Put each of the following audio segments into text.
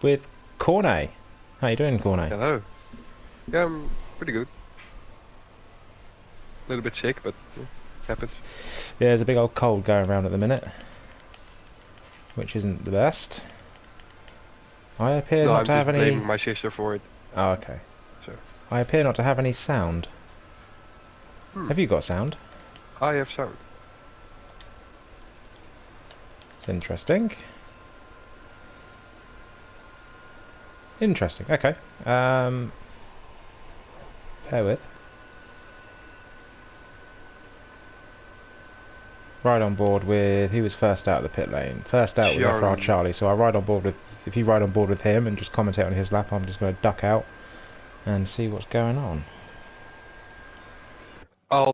with Cornet. How you doing, Cornet? Hello. Yeah, I'm pretty good. A little bit sick, but happens. Yeah, there's a big old cold going around at the minute, which isn't the best. I appear No, not I'm to have just any... blaming my sister for it. Oh, okay. So, I appear not to have any sound. hmm, Have you got sound? I have sound. It's interesting. Interesting, okay. Bear with. Ride on board with... Who was first out of the pit lane? First out with SFR Charlie. Charlie, so I ride on board with... If you ride on board with him and just commentate on his lap, I'm just going to duck out and see what's going on. I'll.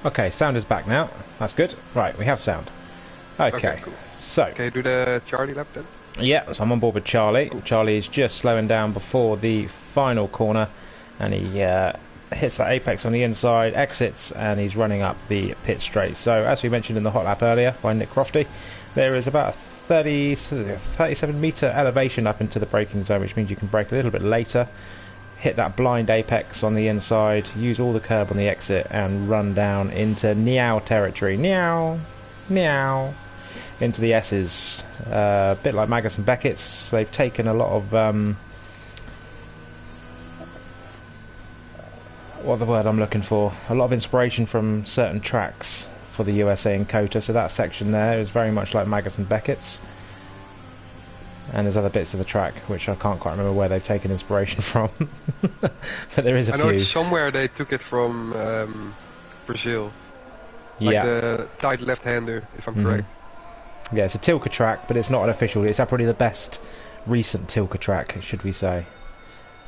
Okay, sound is back now. That's good. Right, we have sound. Okay, Okay, cool. so... Can you do the Charlie lap then? Yeah, so I'm on board with Charlie. Cool. Charlie's just slowing down before the final corner, and he hits that apex on the inside, exits, and he's running up the pit straight. So, as we mentioned in the hot lap earlier by Nick Crofty, there is about a 37 metre elevation up into the braking zone, which means you can brake a little bit later, hit that blind apex on the inside, use all the curb on the exit, and run down into Niao territory. Niao! Niao! Into the S's. A bit like Magus and Beckett's, they've taken a lot of what the word I'm looking for? A lot of inspiration from certain tracks for the USA and COTA, so that section there is very much like Magus and Beckett's. And there's other bits of the track which I can't quite remember where they've taken inspiration from. But there is a I few. know it's somewhere they took it from Brazil. Like the tight left-hander, if I'm correct. Yeah, it's a Tilka track, but it's not an official. It's probably the best recent Tilka track, should we say.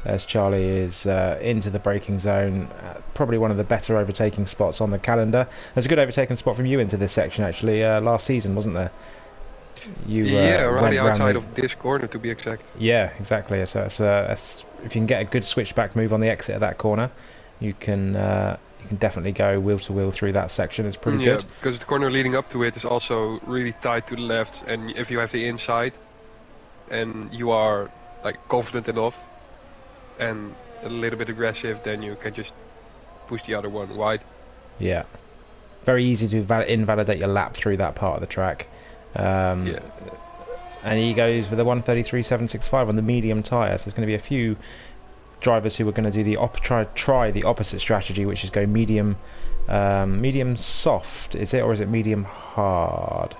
As Charlie is into the braking zone, probably one of the better overtaking spots on the calendar. There's a good overtaking spot from you into this section, actually, last season, wasn't there? You Yeah, around went the round outside of this corner, to be exact. Yeah, exactly. So if you can get a good switchback move on the exit of that corner, you can definitely go wheel to wheel through that section. It's pretty good. Yeah, because the corner leading up to it is also really tight to the left, and if you have the inside, and you are like confident enough, and a little bit aggressive, then you can just push the other one wide. Yeah, very easy to invalidate your lap through that part of the track. Yeah. And he goes with a 133.765 on the medium tyre. So there's going to be a few drivers who are going to do the try the opposite strategy, which is go medium soft. Is it, or is it medium hard?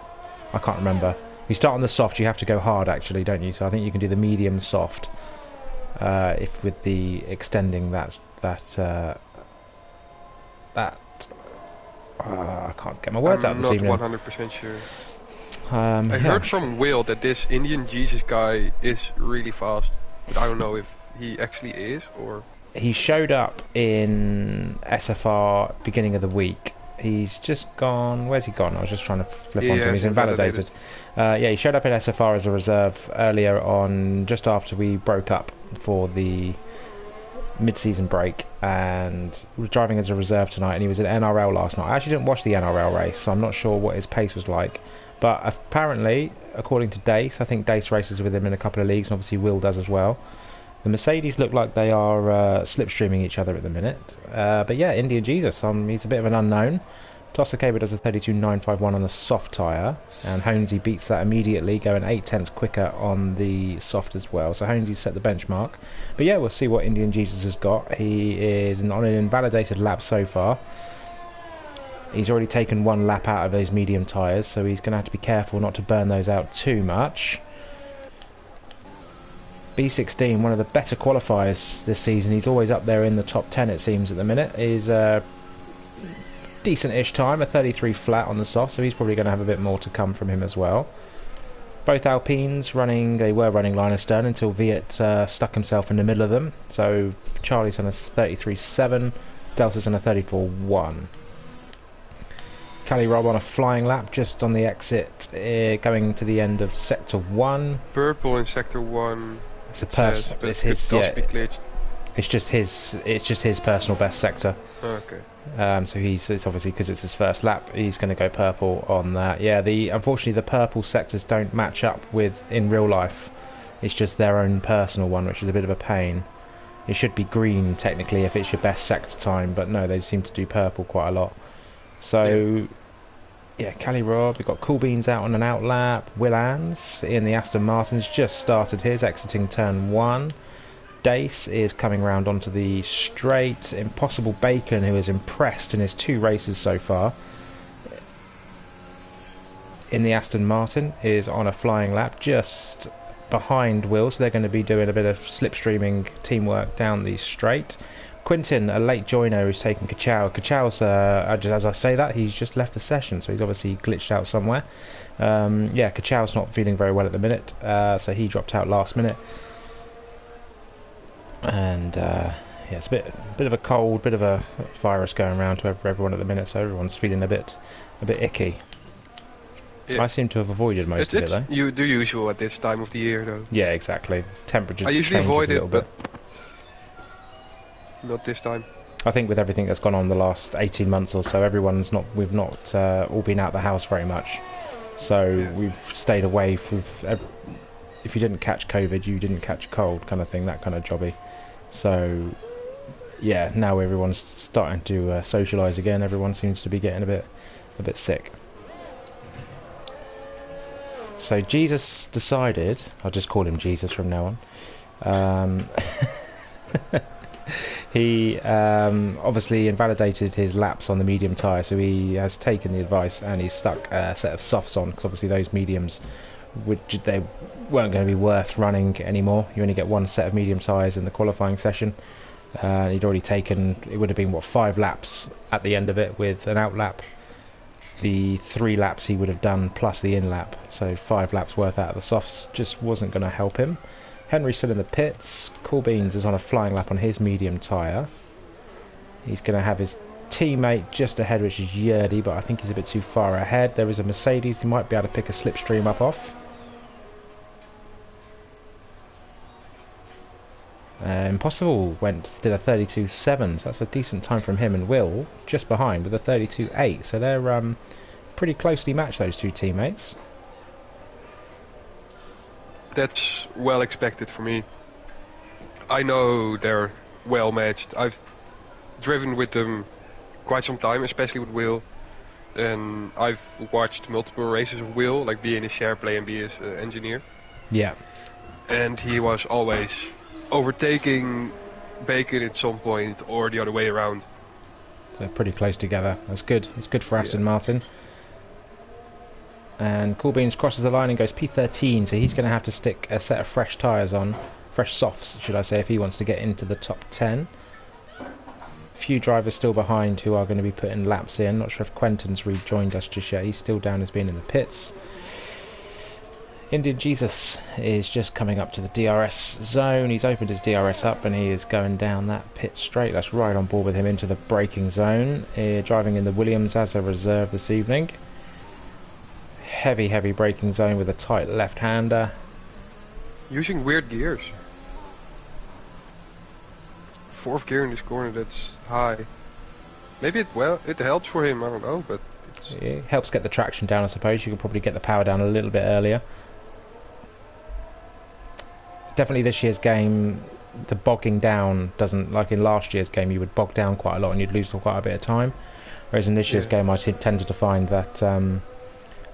I can't remember. You start on the soft, you have to go hard, actually, don't you? So I think you can do the medium soft. If with the extending I can't get my words out this evening. I'm not 100% sure. I I heard from Will that this Indian Jesus guy is really fast, but I don't know if he actually is or... He showed up in SFR beginning of the week. He's just gone... Where's he gone? I was just trying to flip onto him. He's invalidated. Yeah, he showed up in SFR as a reserve earlier on, just after we broke up for the mid-season break, and was driving as a reserve tonight, and he was in NRL last night. I actually didn't watch the NRL race, so I'm not sure what his pace was like. But apparently, according to Dace, I think Dace races with him in a couple of leagues, and obviously Will does as well. The Mercedes look like they are slipstreaming each other at the minute. But yeah, Indian Jesus, he's a bit of an unknown. Tossakaba does a 32.951 on the soft tyre, and Honesy beats that immediately, going 0.8 quicker on the soft as well. So Honesy set the benchmark. But yeah, we'll see what Indian Jesus has got. He is on an invalidated lap so far. He's already taken one lap out of those medium tyres, so he's going to have to be careful not to burn those out too much. B16, one of the better qualifiers this season. He's always up there in the top 10, it seems, at the minute. He's decent-ish time, a 33 flat on the soft, so he's probably going to have a bit more to come from him as well. Both Alpines they were running line astern until Viet stuck himself in the middle of them. So Charlie's on a 33.7, Delta's on a 34.1. Cali Rob on a flying lap just on the exit, going to the end of Sector 1. Purple in Sector 1. It's his, it's just his personal best sector. Okay. So it's obviously because it's his first lap, he's going to go purple on that. Yeah, unfortunately the purple sectors don't match up with in real life. It's just their own personal one, which is a bit of a pain. It should be green technically if it's your best sector time, but no, they seem to do purple quite a lot. So yeah, Cali Rob, we've got Cool Beans out on an out lap. Will Ans in the Aston Martin's just started his, exiting turn 1. Dace is coming round onto the straight. Impossible Bacon, who is impressed in his 2 races so far in the Aston Martin, is on a flying lap just behind Will, so they're going to be doing a bit of slipstreaming teamwork down the straight. Quintin, a late joiner, who's taking Kachow. Kachow's, as I say that, he's just left the session, so he's obviously glitched out somewhere. Yeah, Kachow's not feeling very well at the minute, so he dropped out last minute. And yeah, it's a bit of a cold, bit of a virus going around to everyone at the minute, so everyone's feeling a bit icky. Yeah. I seem to have avoided most of it though. You do usual at this time of the year though. Yeah, exactly. Temperature. I usually avoid it, but not this time. I think with everything that's gone on the last 18 months or so, we've not all been out the house very much, so we've stayed away. If you didn't catch COVID, you didn't catch a cold, kind of thing, that kind of jobby. So yeah, now everyone's starting to socialise again. Everyone seems to be getting a bit sick. So Jesus decided, I'll just call him Jesus from now on. He obviously invalidated his laps on the medium tyre, so he has taken the advice and he's stuck a set of softs on, because obviously those mediums they weren't going to be worth running anymore. You only get 1 set of medium tyres in the qualifying session. He'd already taken, it would have been 5 laps at the end of it with an out lap. The 3 laps he would have done plus the in lap, so 5 laps worth out of the softs just wasn't going to help him. Henry's still in the pits. Cool Beans is on a flying lap on his medium tyre. He's going to have his teammate just ahead, which is Yerdy, but I think he's a bit too far ahead. There is a Mercedes he might be able to pick a slipstream up off. Impossible did a 32.7, so that's a decent time from him, and Will just behind with a 32.8, so they're pretty closely matched, those 2 teammates. That's well expected for me. I know they're well matched. I've driven with them quite some time, especially with Will, and I've watched multiple races of Will, like be in his share play and be his engineer. Yeah. And he was always overtaking Bacon at some point, or the other way around. They're pretty close together. That's good. It's good for Aston Martin. And Cool Beans crosses the line and goes P13, so he's going to have to stick a set of fresh tyres on, fresh softs should I say, if he wants to get into the top 10. A few drivers still behind who are going to be putting laps in. Not sure if Quentin's rejoined us just yet. He's still down as being in the pits. Indian Jesus is just coming up to the DRS zone. He's opened his DRS up and he is going down that pit straight. That's right on board with him into the braking zone. Driving in the Williams as a reserve this evening. Heavy braking zone with a tight left-hander. Using weird gears. 4th gear in this corner, that's high. Maybe it helps for him, I don't know, but it helps get the traction down, I suppose. You could probably get the power down a little bit earlier. Definitely this year's game, the bogging down doesn't, like in last year's game, you would bog down quite a lot and you'd lose quite a bit of time. Whereas in this year's game, I tended to find that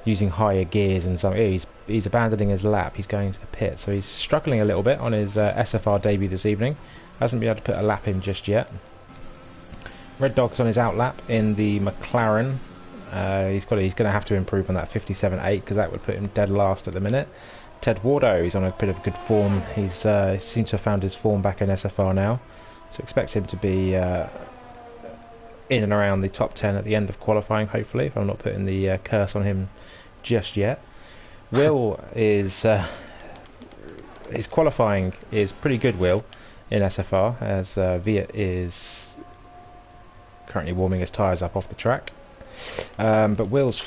using higher gears and something, he's abandoning his lap. He's going to the pit, so he's struggling a little bit on his SFR debut this evening. Hasn't been able to put a lap in just yet. Red Dog's on his out lap in the McLaren. He's going to have to improve on that 57.8 because that would put him dead last at the minute. Ted Wardo, he's on a bit of good form. He's seems to have found his form back in SFR now, so expect him to be in and around the top 10 at the end of qualifying, hopefully, if I'm not putting the curse on him just yet. Will is... his qualifying is pretty good, Will, in SFR, as Viet is currently warming his tyres up off the track. But Will's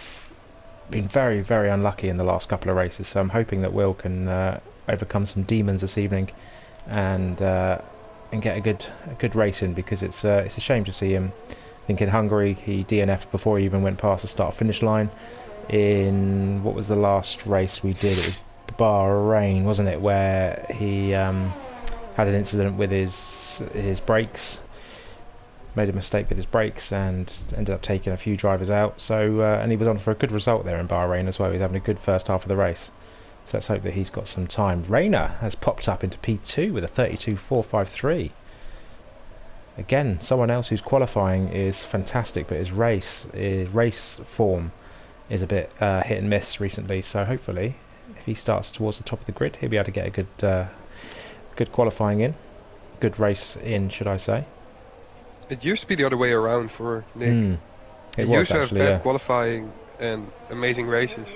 been very, very unlucky in the last couple of races, so I'm hoping that Will can overcome some demons this evening and get a good race in, because it's a shame to see him. I think in Hungary he DNF'd before he even went past the start-finish line. In what was the last race we did? It was Bahrain, wasn't it, where he had an incident with his brakes, made a mistake with his brakes and ended up taking a few drivers out. So and he was on for a good result there in Bahrain as well. He was having a good first half of the race. So let's hope that he's got some time. Rayner has popped up into P2 with a 32.453. Again, someone else who's qualifying is fantastic, but his race form is a bit hit and miss recently. So hopefully, if he starts towards the top of the grid, he'll be able to get a good qualifying in, good race in, should I say? It used to be the other way around for Nick. It he was used to actually, have bad yeah. qualifying and amazing races.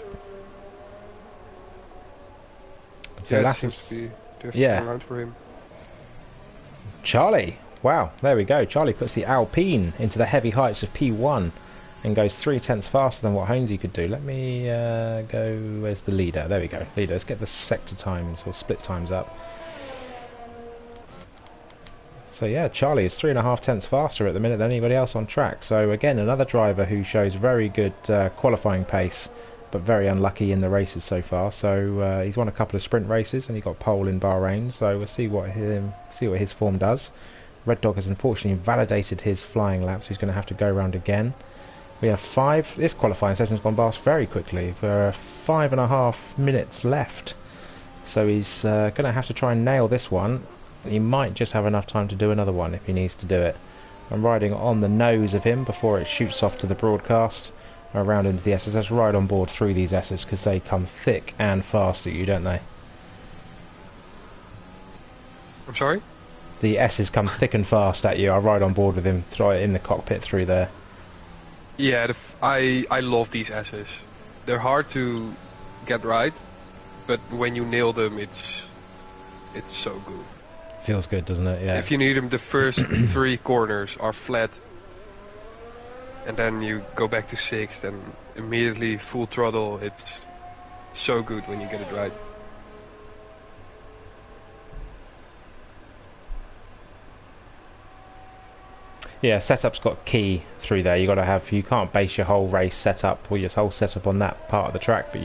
So yeah, it Lass seems to be drifting yeah. around for him. Charlie, wow, there we go. Charlie puts the Alpine into the heavy heights of P1 and goes 0.3 faster than what Honesy could do. Let me go, where's the leader? There we go, leader. Let's get the sector times or split times up. So yeah, Charlie is 3.5 tenths faster at the minute than anybody else on track. So again, another driver who shows very good qualifying pace, but very unlucky in the races so far. So he's won a couple of sprint races and he got pole in Bahrain. So we'll see what his form does. Red Dog has unfortunately validated his flying laps. He's going to have to go around again. We have this qualifying session's gone past very quickly. There are 5.5 minutes left. So he's going to have to try and nail this one. He might just have enough time to do another one if he needs to do it. I'm riding on the nose of him before it shoots off to the broadcast around into the S's. Let's ride on board through these S's because they come thick and fast at you, don't they? I'm sorry? The S's come thick and fast at you. I ride on board with him, throw it in the cockpit through there. Yeah, I love these S's. They're hard to get right, but when you nail them, it's so good. Feels good, doesn't it? Yeah. If you need them, the first 3 corners are flat, and then you go back to 6th and immediately full throttle. It's so good when you get it right. Yeah, setup's got key through there. You can't base your whole race setup or your whole setup on that part of the track, but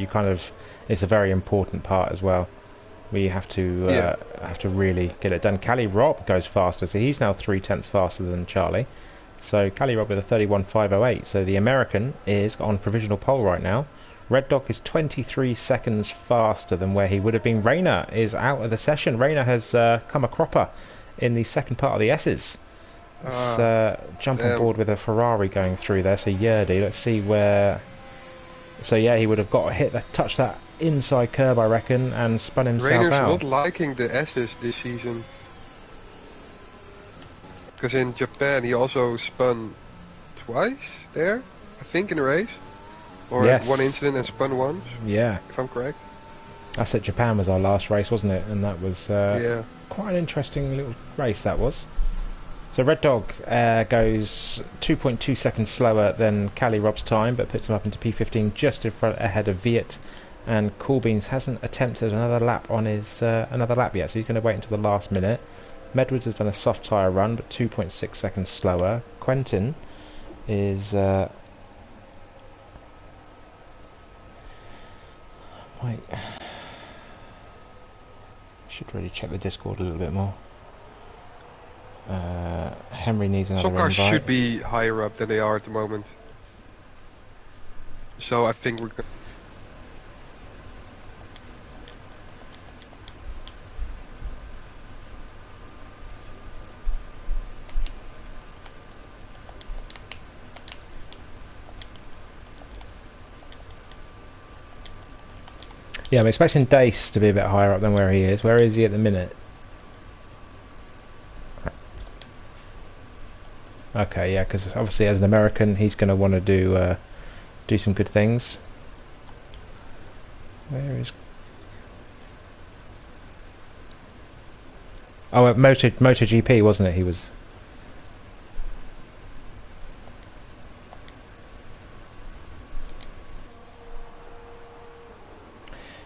it's a very important part as well. We have to really get it done. Cali Rob goes faster, so he's now 0.3 tenths faster than Charlie. So Cali Rob with a 31.508. So the American is on provisional pole right now. Red Dog is 23 seconds faster than where he would have been. Rayner is out of the session. Rayner has come a cropper in the second part of the S's. Let's jump on board with a Ferrari going through there. So Yerdy, let's see where. So yeah, he would have got a touch that inside curb, I reckon, and spun himself Rainer's out. not liking the S's this season. Because in Japan he also spun twice there, I think, in a race. Or Yes. one incident and spun once, Yeah, if I'm correct. I said Japan was our last race, wasn't it? And that was Yeah. quite an interesting little race that was. So Red Dog goes 2.2 seconds slower than Cali Rob's time, but puts him up into P15 just in front ahead of Viet. And Coolbeans hasn't attempted another lap yet, so he's going to wait until the last minute. Medwards has done a soft tyre run, but 2.6 seconds slower. Quentin is should really check the Discord a little bit more. Henry needs another Some cars invite. should be higher up than they are at the moment. So I think we're going. Yeah, I'm expecting Dace to be a bit higher up than where he is. Where is he at the minute? Okay, yeah, because obviously as an American, he's going to want to do some good things. Where is? Oh, at MotoGP, wasn't it? He was.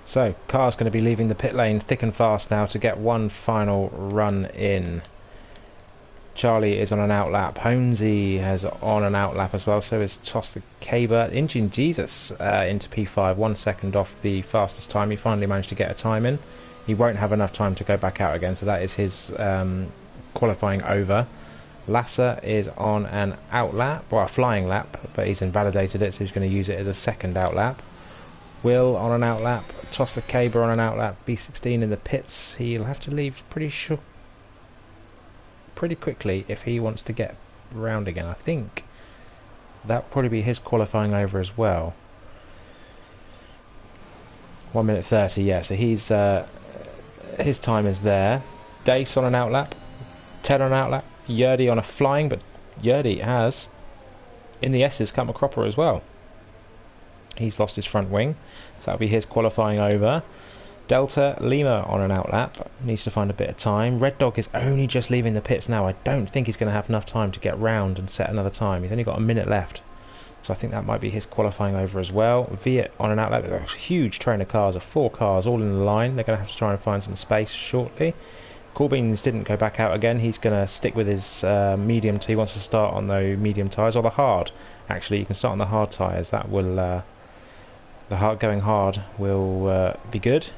So, car's going to be leaving the pit lane thick and fast now to get one final run in. Charlie is on an outlap. Holmesy has on an outlap as well. So is Toss the Caber. Indian Jesus into P5, 1 second off the fastest time. He finally managed to get a time in. He won't have enough time to go back out again, so that is his qualifying over. Lasser is on an outlap, well, a flying lap, but he's invalidated it, so he's going to use it as a second outlap. Will on an outlap, Toss the Caber on an outlap, B16 in the pits. He'll have to leave pretty quickly if he wants to get round again. I think that'll probably be his qualifying over as well. 1 minute 30, yeah, so he's his time is there. Dace on an outlap, Ted on an outlap, Yerdy on a flying, but Yerdy has in the S's come a cropper as well. He's lost his front wing, so that'll be his qualifying over. Delta Lima on an outlap, needs to find a bit of time. Red Dog is only just leaving the pits now. I don't think he's going to have enough time to get round and set another time. He's only got a minute left, so I think that might be his qualifying over as well. Viet on an outlap, a huge train of cars, of 4 cars all in the line. They're going to have to try and find some space shortly. Corbins didn't go back out again. He's going to stick with his medium. He wants to start on the medium tyres, or the hard. Actually, you can start on the hard tyres. That will going hard will be good.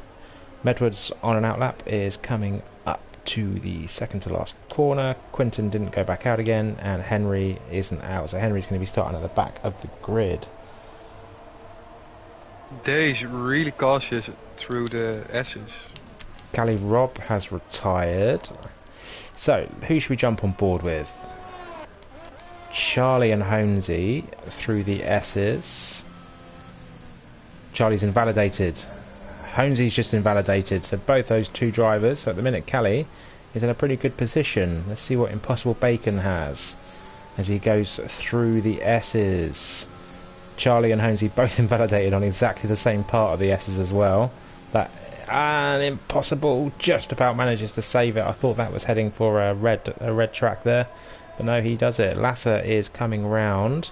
Medwards on an outlap is coming up to the second to last corner. Quinton didn't go back out again, and Henry isn't out, so Henry's going to be starting at the back of the grid. Days really cautious through the S's. Cali Rob has retired. So, who should we jump on board with? Charlie and Holmesy through the S's. Charlie's invalidated. Holmesy's just invalidated, so both those two drivers. So at the minute, Cali is in a pretty good position. Let's see what Impossible Bacon has as he goes through the S's. Charlie and Holmesy both invalidated on exactly the same part of the S's as well. And Impossible just about manages to save it. I thought that was heading for a red track there, but no, he does it. Lasser is coming round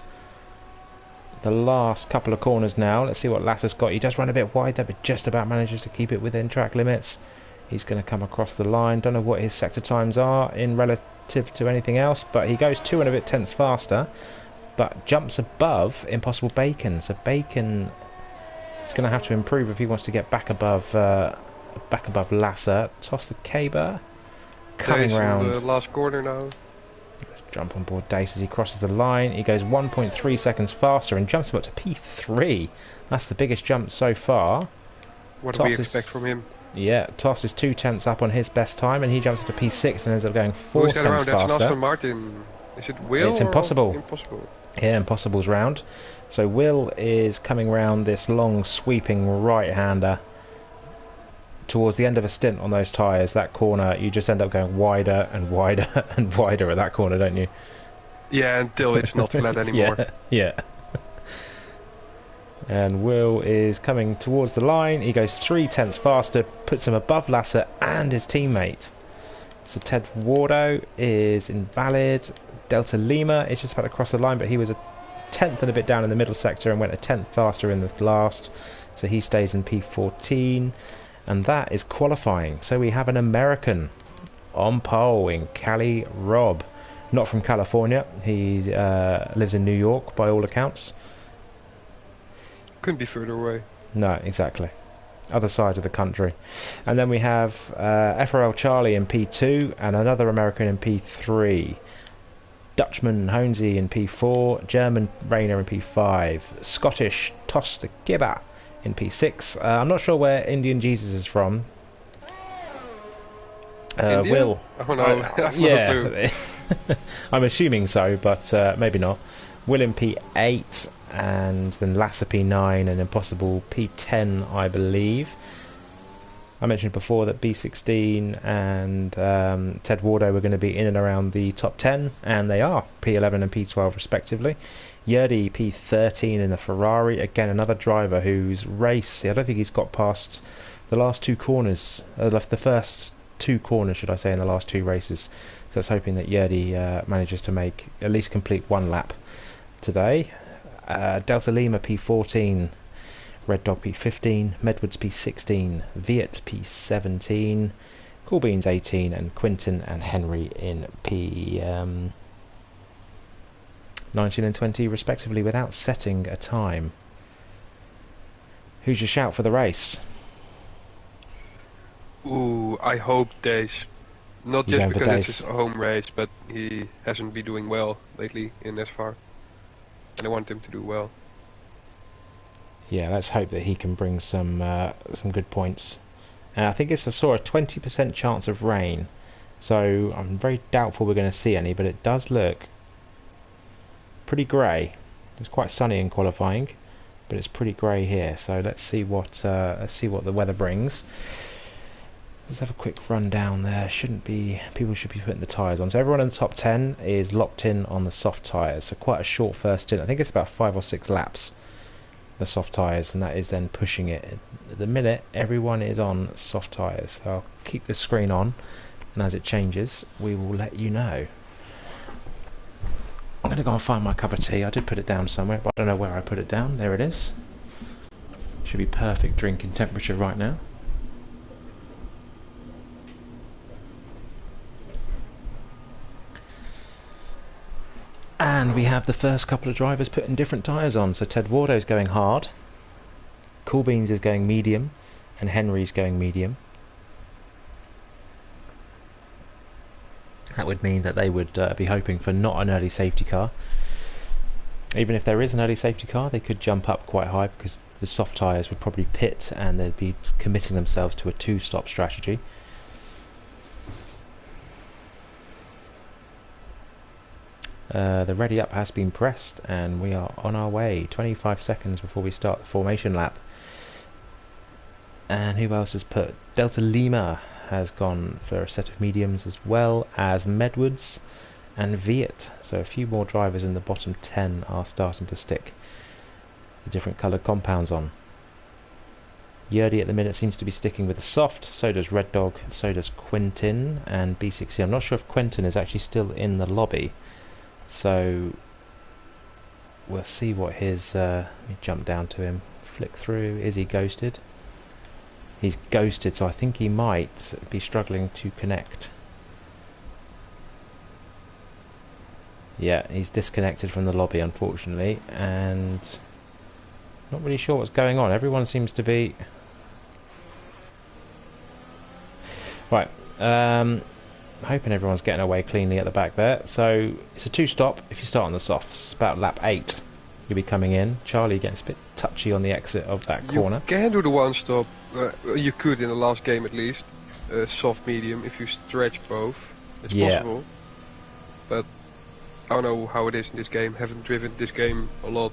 the last couple of corners now. Let's see what Lasser's got. He does run a bit wide there, but just about manages to keep it within track limits. He's going to come across the line. Don't know what his sector times are in relative to anything else, but he goes 2 and a bit tenths faster, but jumps above Impossible Bacon. So Bacon is going to have to improve if he wants to get back above Lasser. Toss the Caber coming round the last corner now. Let's jump on board Dace as he crosses the line. He goes 1.3 seconds faster and jumps up to P3. That's the biggest jump so far. What do we expect from him? Yeah, Toss is 2 tenths up on his best time, and he jumps up to P6 and ends up going 4 Who's tenths that around? faster. That's Aston Martin. Is it Will? It's Impossible. Impossible. Yeah, Impossible's round. So Will is coming round this long sweeping right-hander towards the end of a stint on those tyres. That corner, you just end up going wider and wider and wider at that corner, don't you? Yeah, until it's not flat anymore. Yeah. And Will is coming towards the line. He goes 3 tenths faster, puts him above Lasser and his teammate. So Ted Wardo is invalid. Delta Lima is just about to cross the line, but he was a tenth and a bit down in the middle sector and went a tenth faster in the last. So he stays in P14. And that is qualifying. So we have an American on pole in Cali Rob. Not from California. He lives in New York by all accounts. Couldn't be further away. No, exactly. Other side of the country. And then we have FRL Charlie in P2 and another American in P3. Dutchman Honesy in P4, German Rayner in P5, Scottish Toss the Gibber in P6. I'm not sure where Indian Jesus is from. Will. Oh no, yeah. I'm assuming so, but maybe not. Will in P8, and then Lasser P9, and Impossible P10, I believe. I mentioned before that B16 and Ted Wardo were going to be in and around the top 10, and they are, P11 and P12 respectively. Yerdy P13 in the Ferrari, again another driver whose race, I don't think he's got past the last two corners, the first two corners should I say, in the last two races. So let's hoping that Yerdy manages to make at least complete one lap today. Delta Lima P14, Red Dog P15, Medwards P16, Viet P17, Coolbeans 18, and Quinton and Henry in P19 and 20 respectively, without setting a time. Who's your shout for the race? Ooh, I hope Days. Not You just go for because it's Days. his home race, but he hasn't been doing well lately in SFR. And I want him to do well. Yeah, let's hope that he can bring some good points. I think I saw a 20% chance of rain, so I'm very doubtful we're going to see any, but it does look pretty grey. It's quite sunny in qualifying, but it's pretty grey here. So let's see what the weather brings. Let's have a quick run down there. People should be putting the tyres on. So everyone in the top 10 is locked in on the soft tyres. So quite a short first stint. I think it's about 5 or 6 laps, the soft tyres, and that is then pushing it. At the minute, everyone is on soft tyres. So I'll keep the screen on, and as it changes, we will let you know. I'm going to go and find my cup of tea. I did put it down somewhere, but I don't know where I put it down. There it is. Should be perfect drinking temperature right now. And we have the first couple of drivers putting different tyres on. So Ted Wardo's going hard, Coolbeans is going medium, and Henry's going medium. That would mean that they would be hoping for not an early safety car. Even if there is an early safety car, they could jump up quite high because the soft tyres would probably pit and they'd be committing themselves to a two-stop strategy. The ready up has been pressed and we are on our way. 25 seconds before we start the formation lap. And who else has put? Delta Lima has gone for a set of mediums, as well as Medwards and Viet. So a few more drivers in the bottom 10 are starting to stick the different coloured compounds on. Yerdy at the minute seems to be sticking with the soft, so does Red Dog, so does Quintin and B60. I'm not sure if Quintin is actually still in the lobby, so we'll see what his... let me jump down to him, flick through. Is he ghosted? He's ghosted, so I think he might be struggling to connect. Yeah, he's disconnected from the lobby, unfortunately, and not really sure what's going on. Everyone seems to be... Right, hoping everyone's getting away cleanly at the back there. So it's a two-stop if you start on the softs. About lap 8 you'll be coming in. Charlie gets a bit touchy on the exit of that corner. You can do the one-stop. You could in the last game at least. Soft, medium, if you stretch both. It's possible. But I don't know how it is in this game. Haven't driven this game a lot.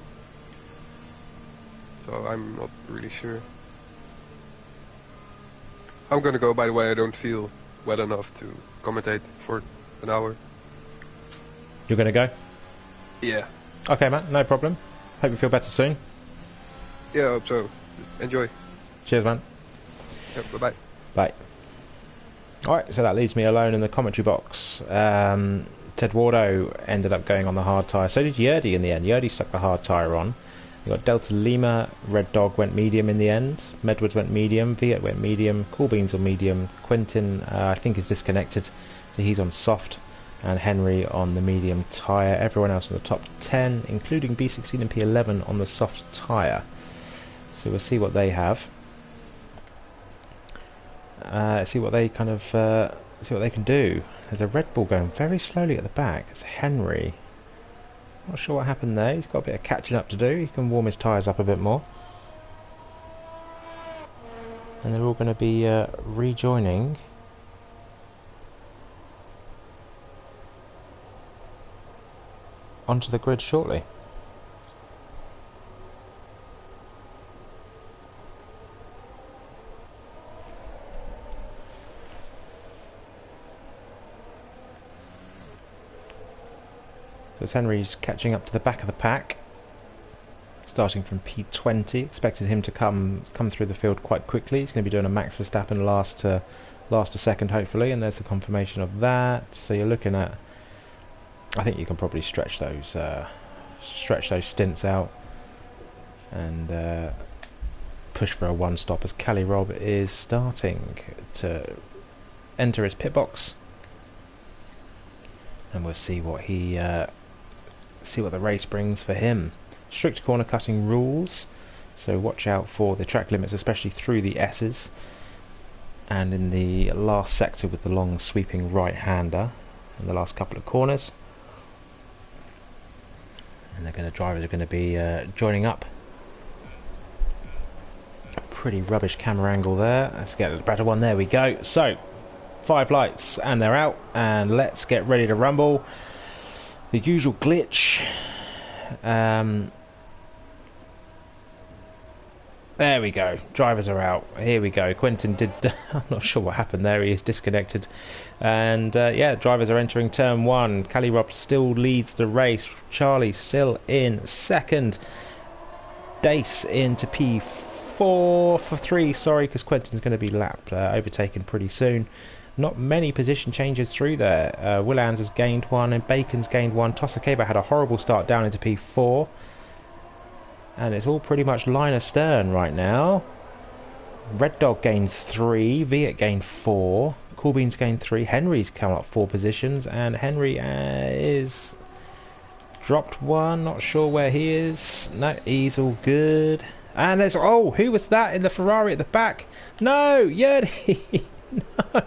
So I'm not really sure. I'm gonna go, by the way, I don't feel well enough to commentate for an hour. You're gonna go? Yeah. Okay, Matt, no problem. Hope you feel better soon. Yeah, I hope so. Enjoy. Cheers, man. Yeah, bye-bye. Bye. Alright, so that leaves me alone in the commentary box. Ted Wardo ended up going on the hard tyre. So did Yerdy in the end. Yerdy stuck the hard tyre on. You got Delta Lima, Red Dog went medium in the end. Medwards went medium. Viet went medium. Coolbeans were medium. Quintin, I think, is disconnected, so he's on soft. And Henry on the medium tyre. Everyone else in the top 10, including B16 and P11 on the soft tyre. So we'll see what they have. See what they kind of see what they can do. There's a Red Bull going very slowly at the back. It's Henry. Not sure what happened there. He's got a bit of catching up to do. He can warm his tyres up a bit more. And they're all going to be rejoining. Onto the grid shortly. So it's Henry's catching up to the back of the pack, starting from P20. Expected him to come through the field quite quickly. He's going to be doing a Max Verstappen last a second, hopefully, and there's the confirmation of that. So you're looking at, I think you can probably stretch those stints out and push for a one stop as Cali Rob is starting to enter his pit box, and we'll see what the race brings for him. Strict corner cutting rules, so watch out for the track limits, especially through the S's and in the last sector with the long sweeping right-hander in the last couple of corners. And drivers are going to be joining up. Pretty rubbish camera angle there. Let's get a better one. There we go. So 5 lights and they're out, and let's get ready to rumble. The usual glitch. There we go. Drivers are out. Here we go. Quentin did... I'm not sure what happened there. He is disconnected. And yeah, drivers are entering turn 1. Cali Rob still leads the race. Charlie still in second. Dace into P4 for 3. Sorry, because Quentin's going to be overtaken pretty soon. Not many position changes through there. Willands has gained 1 and Bacon's gained 1. Tosakeba had a horrible start down into P4. And it's all pretty much line astern right now. Red Dog gained 3, Viet gained 4, Coolbean's gained 3, Henry's come up 4 positions, and Henry is dropped 1, not sure where he is. No, he's all good. And there's, oh, who was that in the Ferrari at the back? No, Yerdy! No!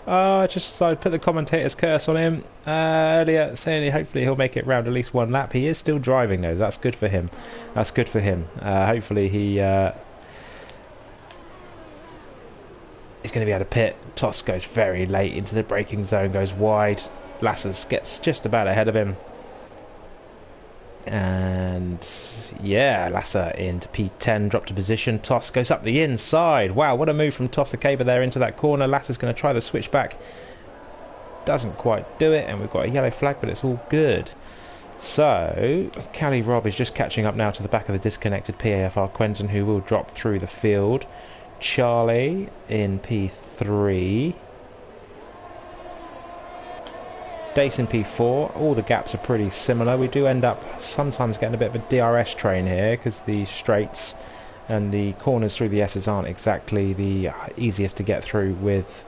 I just decided to put the commentator's curse on him earlier, saying hopefully he'll make it round at least 1 lap. He is still driving though. That's good for him. That's good for him. Hopefully he's going to be able to pit. Toss goes very late into the braking zone, goes wide. Lasses gets just about ahead of him. And yeah, Lasser into P10, dropped a position. Toss goes up the inside. Wow, what a move from Tosakeba there into that corner. Lasser's going to try the switchback. Doesn't quite do it, and we've got a yellow flag, but it's all good. So Cali Rob is just catching up now to the back of the disconnected PAFR Quentin, who will drop through the field. Charlie in P3. Dace in P4. All the gaps are pretty similar. We do end up sometimes getting a bit of a DRS train here because the straights and the corners through the S's aren't exactly the easiest to get through with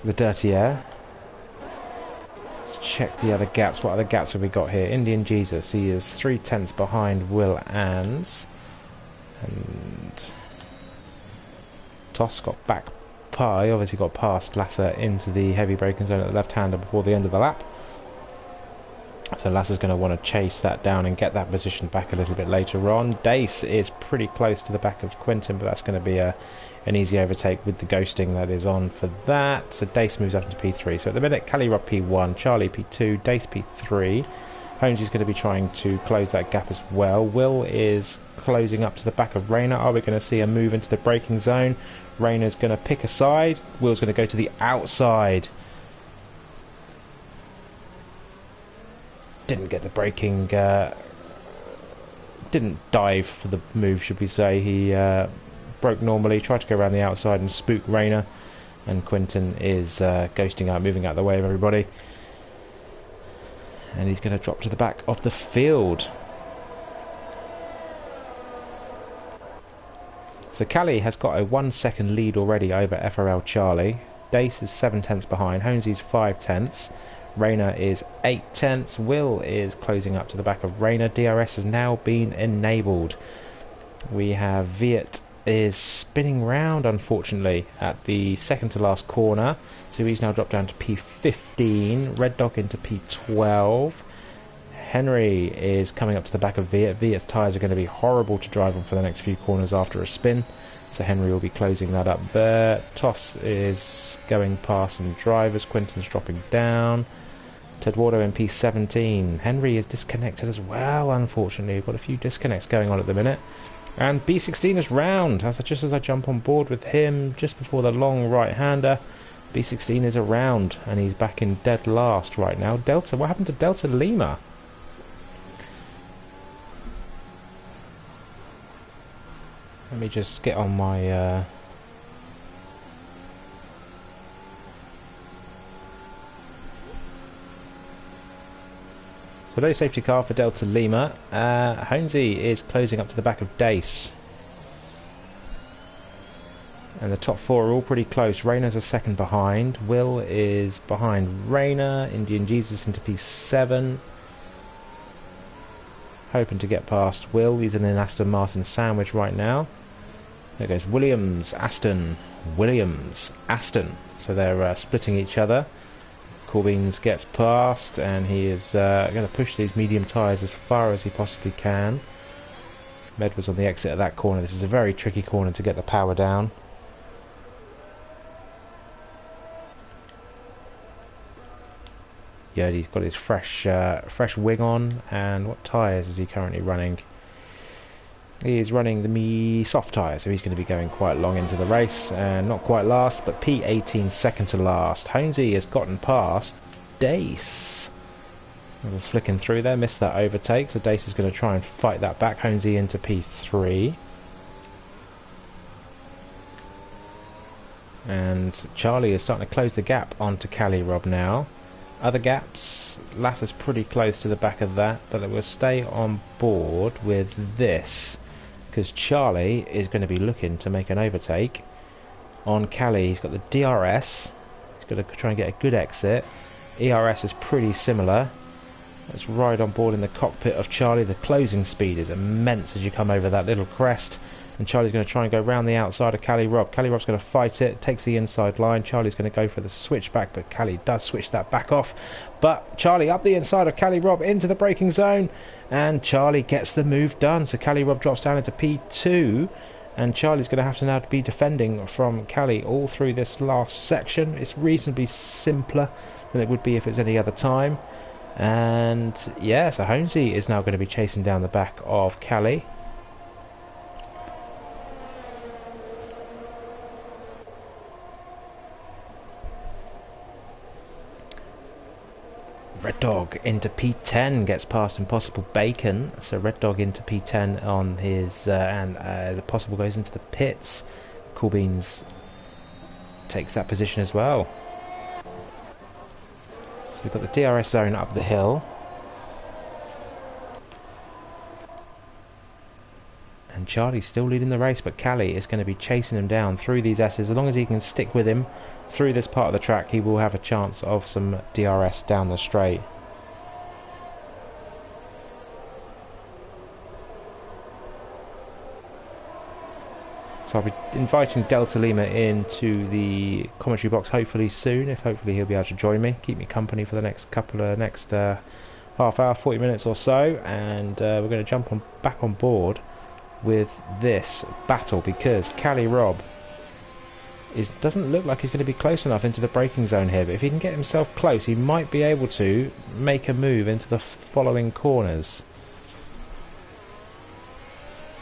the dirty air. Let's check the other gaps. What other gaps have we got here? Indian Jesus, he is 3/10 behind Will Ans, and Toss got back. He obviously got past Lasser into the heavy braking zone at the left-hander before the end of the lap. So Lasser's going to want to chase that down and get that position back a little bit later on. Dace is pretty close to the back of Quentin, but that's going to be an easy overtake with the ghosting that is on for that. So Dace moves up into P3. So at the minute, Cali Rob P1, Charlie P2, Dace P3. Holmes is going to be trying to close that gap as well. Will is closing up to the back of Rayner. Are we going to see a move into the braking zone? Rayner's going to pick a side. Will's going to go to the outside. Didn't get the braking. Didn't dive for the move, should we say. He broke normally, tried to go around the outside and spook Rayner. And Quentin is ghosting out, moving out of the way of everybody. And he's going to drop to the back of the field. So Cali has got a 1 second lead already over FRL Charlie. Dace is 7/10 behind. Honesy's 5/10. Rayner is 8/10. Will is closing up to the back of Rayner. DRS has now been enabled. We have Viet is spinning round, unfortunately, at the second to last corner. So he's now dropped down to P15. Red Dog into P12. Henry is coming up to the back of Viet. Viet's tyres are going to be horrible to drive on for the next few corners after a spin. So Henry will be closing that up there. Toss is going past some drivers. Quentin's dropping down. Tedwardo in P17. Henry is disconnected as well, unfortunately. We've got a few disconnects going on at the minute. And B16 is round. Just as I jump on board with him, just before the long right-hander. B16 is around, and he's back in dead last right now. Delta, what happened to Delta Lima? Let me just get on my... So no safety car for Delta Lima. Honesy is closing up to the back of Dace. And the top four are all pretty close. Rayna's a second behind. Will is behind Rayna. Indian Jesus into P7. Hoping to get past Will. He's in an Aston Martin sandwich right now. There goes Williams, Aston, Williams, Aston. So they're splitting each other. Corbins gets past, and he is going to push these medium tyres as far as he possibly can. Med was on the exit of that corner. This is a very tricky corner to get the power down. Yeah, he's got his fresh wing on. And what tyres is he currently running? He is running the soft tyre, so he's going to be going quite long into the race, and not quite last, but P18 second to last. Honesy has gotten past Dace. I was flicking through there, missed that overtake, so Dace is going to try and fight that back. Honesy into P3. And Charlie is starting to close the gap onto Cali Rob now. Other gaps, Lasser's pretty close to the back of that, but we'll stay on board with this, because Charlie is going to be looking to make an overtake on Cali. He's got the DRS. He's got to try and get a good exit. ERS is pretty similar. Let's ride on board in the cockpit of Charlie. The closing speed is immense as you come over that little crest. And Charlie's going to try and go round the outside of Cali Rob. Cali Rob's going to fight it, takes the inside line. Charlie's going to go for the switch back, but Cali does switch that back off. But Charlie up the inside of Cali Rob into the braking zone, and Charlie gets the move done. So Cali Rob drops down into P2, and Charlie's going to have to now be defending from Cali all through this last section. It's reasonably simpler than it would be if it was any other time. And yeah, so Honesy is now going to be chasing down the back of Cali. Red Dog into P10 gets past Impossible Bacon, so Red Dog into P10 on his and the Possible goes into the pits. Cool Beans takes that position as well. So we've got the DRS zone up the hill, and Charlie's still leading the race, but Cali is going to be chasing him down through these S's. As long as he can stick with him through this part of the track, he will have a chance of some DRS down the straight. So I'll be inviting Delta Lima into the commentary box hopefully soon. Hopefully he'll be able to join me, keep me company for the next half hour, 40 minutes or so, and we're going to jump back on board with this battle, because Cali Rob doesn't look like he's going to be close enough into the braking zone here, but if he can get himself close, he might be able to make a move into the following corners,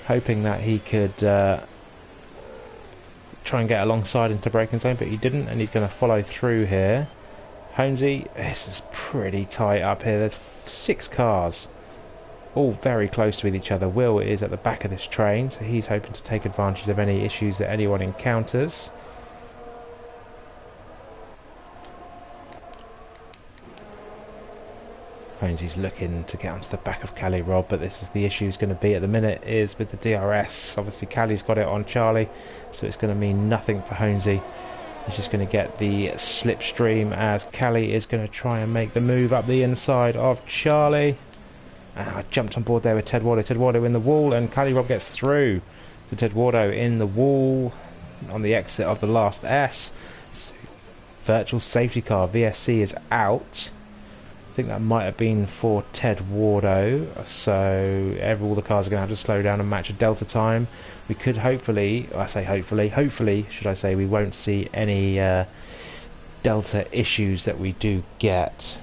hoping that he could try and get alongside into the braking zone, but he didn't, and he's going to follow through here. Honesy, this is pretty tight up here. There's 6 cars all very close with each other. Will is at the back of this train, so he's hoping to take advantage of any issues that anyone encounters. Honesy's looking to get onto the back of Cali Rob, but this is the issue is going to be at the minute is with the DRS. Obviously Cali's got it on Charlie, so it's going to mean nothing for Honesy. He's just going to get the slipstream as Cali is going to try and make the move up the inside of Charlie. I jumped on board there with Ted Wardo. Ted Wardo in the wall, and Cali Rob gets through to Ted Wardo in the wall on the exit of the last S. So, virtual safety car, VSC is out. I think that might have been for Ted Wardo, so all the cars are going to have to slow down and match a delta time. We could hopefully should I say, we won't see any delta issues that we do get.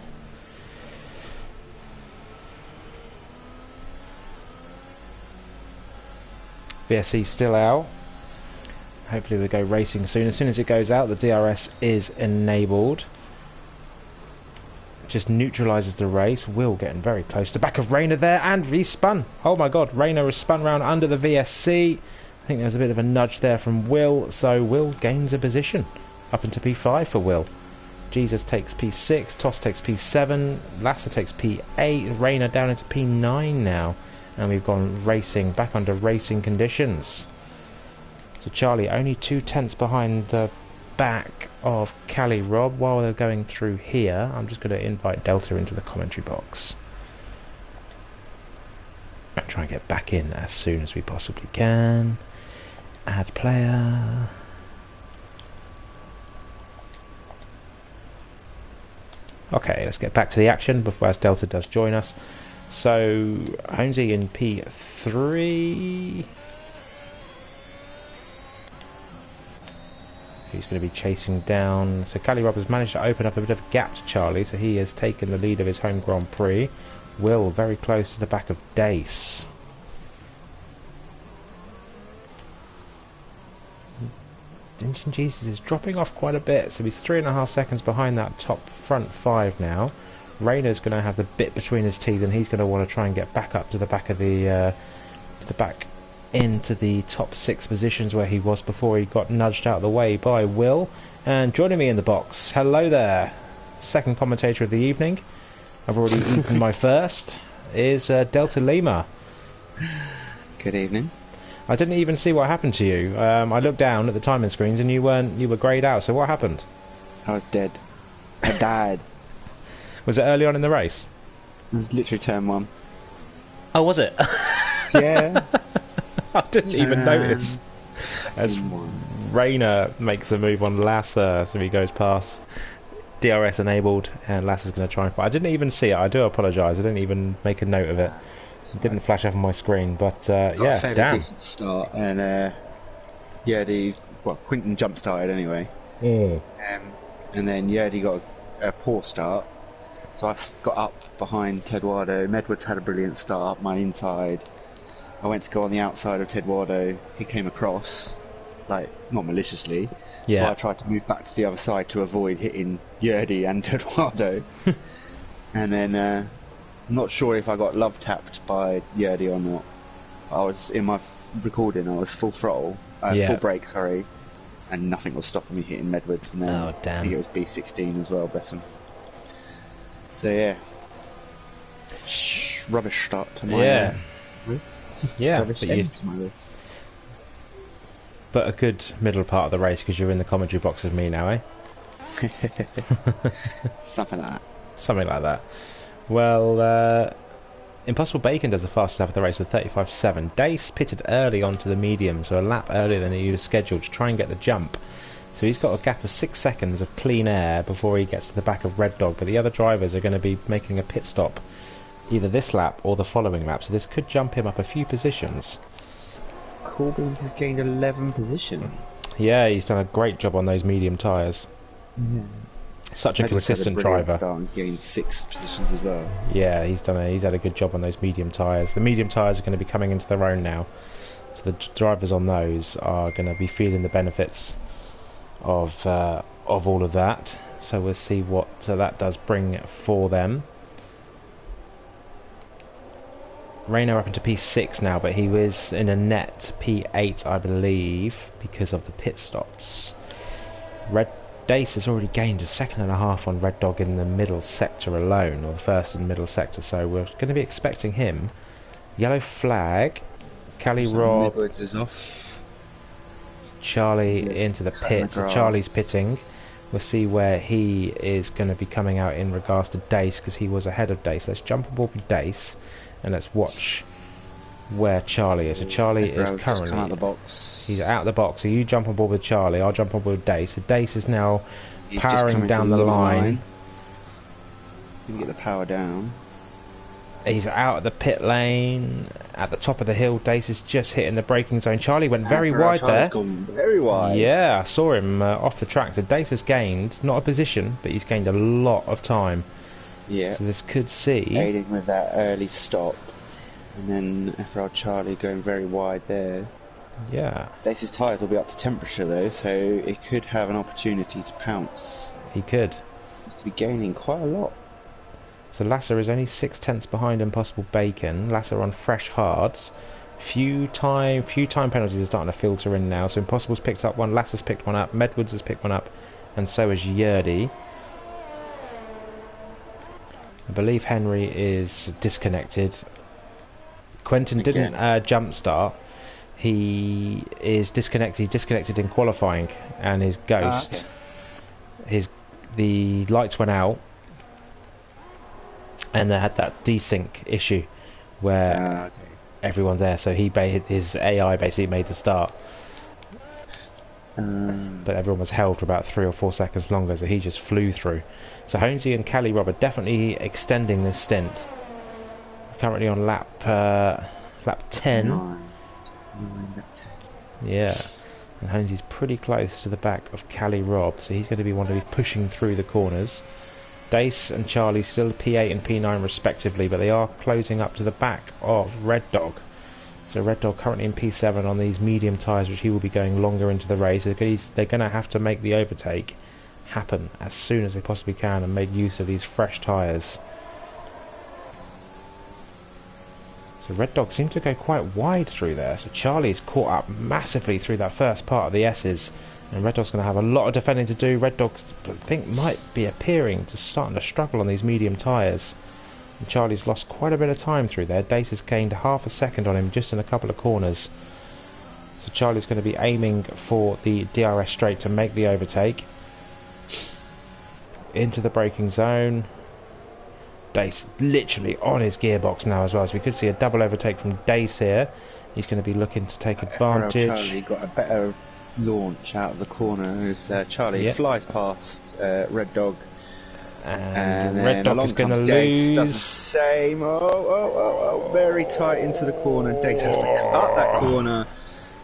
VSC still out. Hopefully we'll go racing soon. As soon as it goes out, the DRS is enabled. Just neutralises the race. Will getting very close to back of Rayner there, and he's spun. Oh my god, Rayner has spun round under the VSC. I think there was a bit of a nudge there from Will, so Will gains a position up into P5 for Will. Jesus takes P6, Toss takes P7, Lasser takes P8, Rayner down into P9 now, and we've gone racing, back under racing conditions. So Charlie only 2/10 behind the back of Cali Rob. While they're going through here, I'm just going to invite Delta into the commentary box. I'll try and get back in as soon as we possibly can. Add player. Okay, let's get back to the action before as Delta does join us. So Holmesy in P3. He's going to be chasing down. So Cali Rob has managed to open up a bit of a gap to Charlie, so he has taken the lead of his home Grand Prix. Will very close to the back of Dace. Engine Jesus is dropping off quite a bit, so he's 3.5 seconds behind that top front 5 now. Rayner's going to have the bit between his teeth, and he's going to want to try and get back up to the back of the back into the top 6 positions where he was before he got nudged out of the way by Will. And joining me in the box, hello there, second commentator of the evening. I've already eaten my first. Is Delta Lima. Good evening. I didn't even see what happened to you. I looked down at the timing screens and you were greyed out. So what happened? I was dead. I died. Was it early on in the race? It was literally turn 1. Oh, was it? Yeah. I didn't even notice. As Rayner makes a move on Lasser, so he goes past. DRS enabled, and Lasser's going to try and fight. I didn't even see it. I do apologise. I didn't even make a note of it. It didn't flash up on my screen, but yeah, damn. Decent start, and Quinton jump started anyway. Mm. And then Yerdy got a poor start, so I got up behind Tedwardo. Medwards had a brilliant start up my inside. I went to go on the outside of Tedwardo. He came across, like, not maliciously. Yeah. So I tried to move back to the other side to avoid hitting Yerdy and Tedwardo. And then, I'm not sure if I got love tapped by Yerdy or not. I was, in my recording, I was full throttle, full brake, sorry. And nothing was stopping me hitting Medwards. And then Oh, damn. I think it was B16 as well, bless him. So yeah. Rubbish start to my race. Yeah, Rubbish end to my race. but a good middle part of the race because you're in the commentary box with me now, eh? Something like that. Something like that. Well, Impossible Bacon does the fastest lap of the race with 35.7. Dace pitted early onto the medium, so a lap earlier than he was scheduled to try and get the jump. So he's got a gap of 6 seconds of clean air before he gets to the back of Red Dog, but the other drivers are going to be making a pit stop either this lap or the following lap, so this could jump him up a few positions. Corbins has gained 11 positions. Yeah, he's done a great job on those medium tyres. Yeah. Such a consistent driver. And gained 6 positions as well. Yeah, he's had a good job on those medium tyres. The medium tyres are going to be coming into their own now, so the drivers on those are going to be feeling the benefits of all of that. So we'll see what that does bring for them. Rayner up into P6 now, but he was in a net P8, I believe, because of the pit stops. Red Dace has already gained 1.5 seconds on Red Dog in the middle sector alone, or the first and middle sector, so we're going to be expecting him. Yellow flag. Cali Rob. Midwards is off. Charlie into the pit. So Charlie's pitting. We'll see where he is going to be coming out in regards to Dace, because he was ahead of Dace. Let's jump aboard with Dace. And let's watch where Charlie is. So Charlie is currently out of the box. He's out of the box. So you jump on board with Charlie. I'll jump on board with Dace. So Dace is now powering down the line. You can get the power down. He's out of the pit lane at the top of the hill. Dace is just hitting the braking zone. Charlie went very wide there. Gone very wide. Yeah, I saw him off the track. So Dace has gained not a position, but he's gained a lot of time. Yeah. So this could see aiding with that early stop, and then FR Charlie going very wide there. Yeah. Dace's tyres will be up to temperature though, so it could have an opportunity to pounce. He could. He's to be gaining quite a lot. So Lasser is only 6/10 behind Impossible Bacon. Lasser on fresh hards. Few time penalties are starting to filter in now. So Impossible's picked up one, Lasser's picked one up, Medwoods has picked one up, and so has Yerdy. I believe Henry is disconnected. Quentin didn't jump start. He is disconnected. He's disconnected in qualifying, and his ghost, the lights went out, and they had that desync issue where everyone's there. So his AI basically made the start, but everyone was held for about 3 or 4 seconds longer, so he just flew through. So Honesy and Callie Robb are definitely extending this stint. Currently on lap 10. Yeah, and Honesy's pretty close to the back of Callie Robb, so he's going to be one to be pushing through the corners. Dace and Charlie still P8 and P9 respectively, but they are closing up to the back of Red Dog. So Red Dog currently in P7 on these medium tyres, which he will be going longer into the race. They're going to have to make the overtake happen as soon as they possibly can and make use of these fresh tyres. So Red Dog seemed to go quite wide through there, so Charlie's caught up massively through that first part of the S's, and Red Dog's going to have a lot of defending to do. Red Dog, I think, might be appearing to starting to struggle on these medium tyres, and Charlie's lost quite a bit of time through there. Dace has gained half a second on him just in a couple of corners, so Charlie's going to be aiming for the DRS straight to make the overtake into the braking zone. Dace literally on his gearbox now as well, so we could see a double overtake from Dace here. He's going to be looking to take advantage. Charlie got a better launch out of the corner as Charlie flies past Red Dog, and Red Dog is going to lose. lose. Does the same. Very tight into the corner. Dace has to cut that corner,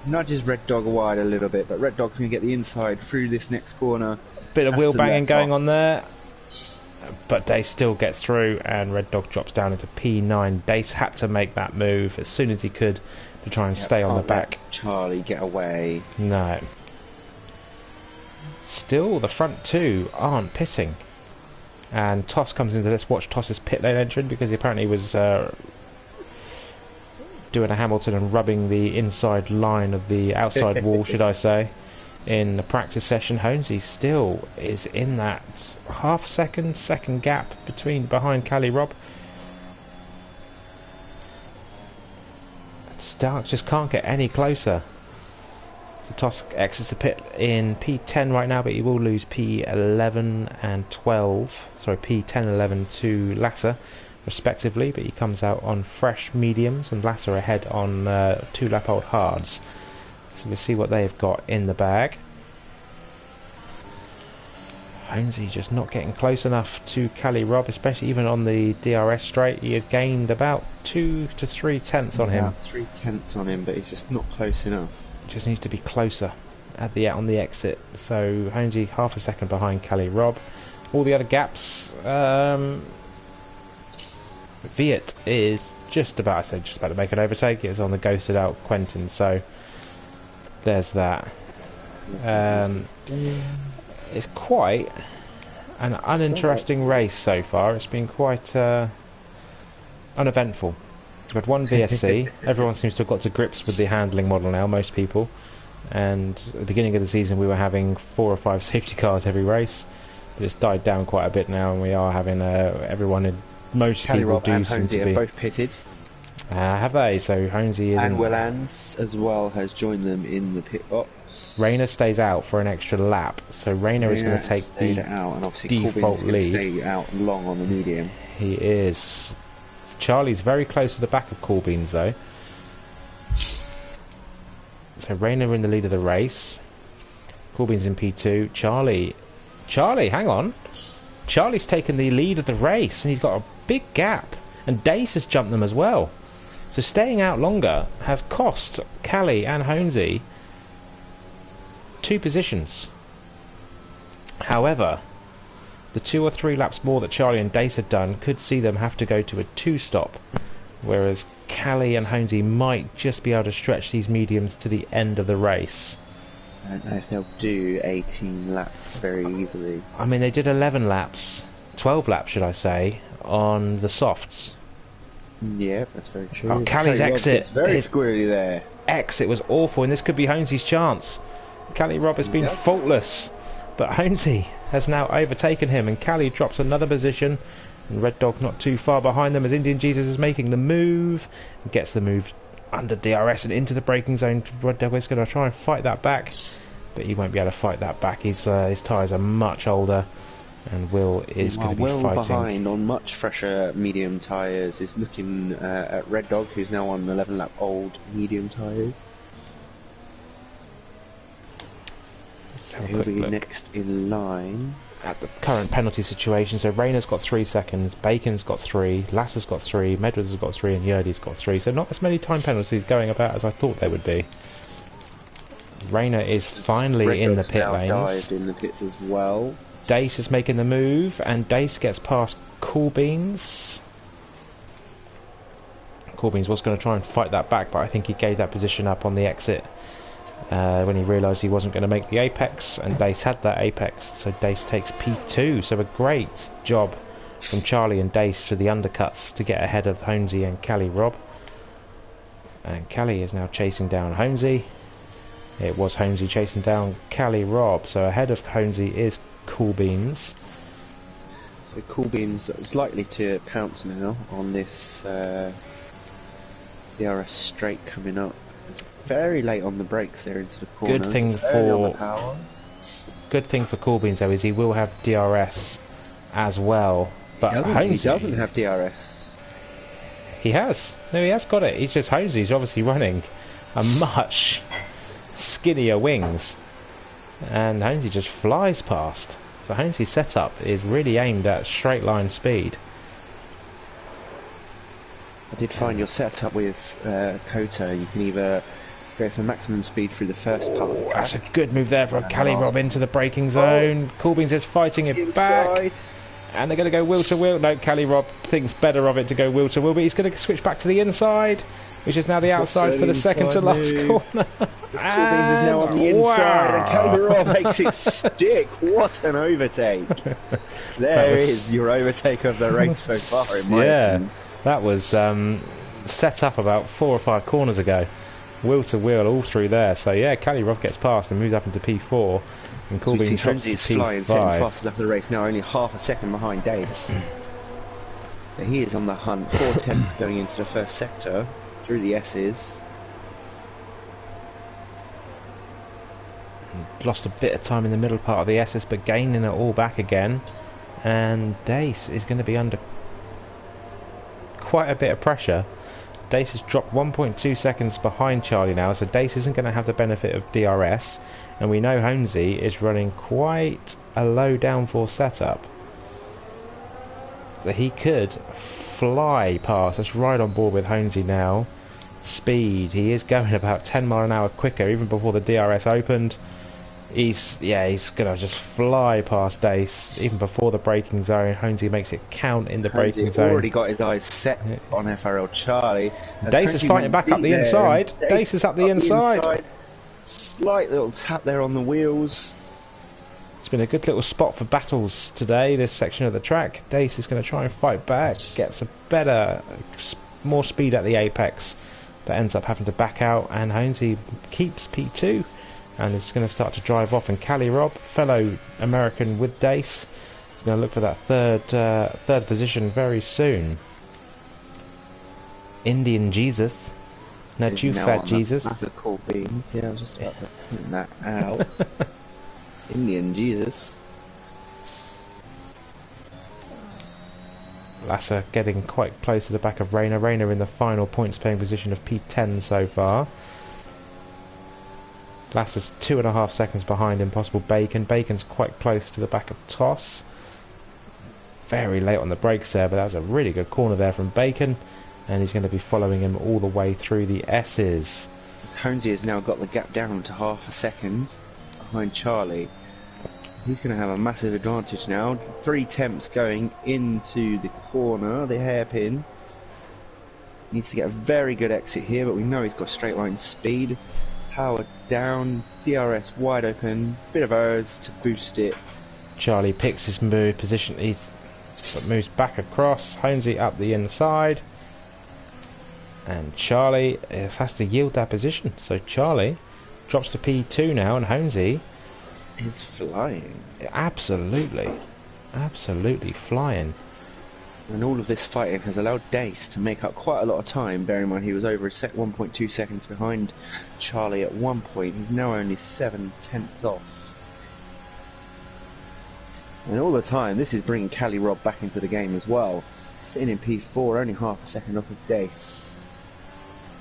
nudges Red Dog wide a little bit, but Red Dog's going to get the inside through this next corner. Bit of wheel banging going on there, but Dace still gets through, and Red Dog drops down into P9. Dace had to make that move as soon as he could to try and stay on the back. Charlie get away. No. Still, the front two aren't pitting, and Toss comes into this. Watch Toss's pit lane entry, because he apparently was doing a Hamilton and rubbing the inside line of the outside wall, should I say, in the practice session. Honesy still is in that second gap behind Callie Robb. Stark just can't get any closer. So Toss exits the pit in P10 right now, but he will lose P11 and 12. Sorry, P10 11 to Lasser respectively, but he comes out on fresh mediums, and Lasser ahead on 2 lap old hards. So we'll see what they've got in the bag. Honesy just not getting close enough to Callie Robb, especially even on the DRS straight. He has gained about 2 to 3 tenths on him. 3 tenths on him, but he's just not close enough. Just needs to be closer on the exit. So Honesy half a second behind Callie Robb. All the other gaps, Viet is just about to make an overtake. It's on the ghosted out Quentin, so there's that. It's quite an uninteresting race so far. It's been quite uneventful. We've had one VSC. Everyone seems to have got to grips with the handling model now, most people. And at the beginning of the season we were having 4 or 5 safety cars every race, but it's died down quite a bit now, and we are having most Callie people Robb do and seem Honesy to be. are both pitted. Have they? So Honesy is And Willans as well has joined them in the pit box. Rayner stays out for an extra lap, so Rayner is going to take the out, and obviously default Corbyn's lead. stay out long on the medium. He is. Charlie's very close to the back of Corbyn's though. So Rayner in the lead of the race. Corbyn's in P2. Charlie, hang on. Charlie's taken the lead of the race, and he's got a big gap. And Dace has jumped them as well. So staying out longer has cost Callie and Honesy 2 positions. However, the 2 or 3 laps more that Charlie and Dace had done could see them have to go to a 2-stop, whereas Callie and Honesy might just be able to stretch these mediums to the end of the race. I don't know if they'll do 18 laps very easily. I mean, they did 11 laps, 12 laps should I say, on the softs. Yeah, that's very true. Oh, Callie's exit. It's very squirrely there. Exit was awful, and this could be Honesy's chance. Callie Robb has been faultless, but Honesy has now overtaken him, and Callie drops another position. And Red Dog not too far behind them as Indian Jesus is making the move. Gets the move under DRS and into the braking zone. Red Dog is going to try and fight that back, but he won't be able to fight that back. His tyres are much older, and Will is going to be fighting. Behind on much fresher medium tyres is looking at Red Dog, who's now on 11 lap old medium tyres. So he'll be next in line. At the current penalty situation, so Rayner's got 3 seconds, Bacon's got 3, Lasser's got 3, Medwards has got 3, and Yerdy's got 3. So not as many time penalties going about as I thought there would be. Rayner is finally in the pit lanes. Dived in the pits as well. Dace is making the move, and Dace gets past Coolbeans. Coolbeans was going to try and fight that back, but I think he gave that position up on the exit. When he realised he wasn't going to make the apex, and Dace had that apex, so Dace takes P2. So a great job from Charlie and Dace for the undercuts to get ahead of Honesy and Callie Robb. And Callie is now chasing down Honesy. It was Honesy chasing down Callie Robb, so ahead of Honesy is Coolbeans. So Coolbeans is likely to pounce now on this DRS straight coming up. Very late on the brakes there into the corner. Good thing for Coolbeans though is he will have DRS as well. But he doesn't have DRS. He has. No, he has got it. He's just Honesy's obviously running a much skinnier wings, and Honesy just flies past. So Honesy's setup is really aimed at straight line speed. I did find your setup with Kota. You can either go for maximum speed through the first part of the track. That's a good move there for Callie Robb into the braking zone. Coolbeans is fighting it back, and they're going to go wheel to wheel. No, Callie Robb thinks better of it to go wheel to wheel, but he's going to switch back to the inside, which is now the outside for the second to last corner. Coolbeans is now on the inside, and Callie Robb makes it stick. What an overtake! There is your overtake of the race so far, in my opinion. That was set up about 4 or 5 corners ago. Wheel to wheel all through there. So yeah, Callie Robb gets past and moves up into P4. And Coolbeans drops to P5. Flying fastest after the race now, only half a second behind Dace. But he is on the hunt. 4 tenths going into the first sector through the S's. Lost a bit of time in the middle part of the S's, but gaining it all back again. And Dace is going to be under quite a bit of pressure. Dace has dropped 1.2 seconds behind Charlie now, so Dace isn't going to have the benefit of DRS, and we know Honesy is running quite a low downforce setup, so he could fly past. That's right on board with Honesy now. Speed, he is going about 10 mile an hour quicker even before the DRS opened. He's gonna just fly past Dace even before the braking zone. Honesy makes it count in the braking zone. Already got his eyes set on FRL Charlie. Dace is fighting back up the inside. Dace is up the inside. Slight little tap there on the wheels. It's been a good little spot for battles today, this section of the track. Dace is going to try and fight back, gets more speed at the apex, but ends up having to back out, and Honesy keeps P2. And is going to start to drive off, and Callie Robb, fellow American with Dace, is going to look for that third position very soon. Indian Jesus, not you fat Jesus. That's a cool beans. Yeah, I was just about to point that out. Indian Jesus. Lasser getting quite close to the back of Rayner. Rayner in the final points paying position of P10 so far. Lasser's 2.5 seconds behind Impossible Bacon. Bacon's quite close to the back of Toss. Very late on the brakes there, but that was a really good corner there from Bacon, and he's going to be following him all the way through the S's. Honesy has now got the gap down to half a second behind Charlie. He's going to have a massive advantage now. 3 tenths going into the corner, the hairpin. Needs to get a very good exit here, but we know he's got straight line speed. Power down, DRS wide open, bit of errors to boost it. Charlie picks his move position, moves back across, Holmesy up the inside. And Charlie has to yield that position. So Charlie drops to P2 now, and Holmesy is flying. Absolutely flying. And all of this fighting has allowed Dace to make up quite a lot of time. Bear in mind he was over 1.2 seconds behind Charlie at one point. He's now only 7/10 off. And all the time, this is bringing Cali Rob back into the game as well. Sitting in P4, only half a second off of Dace.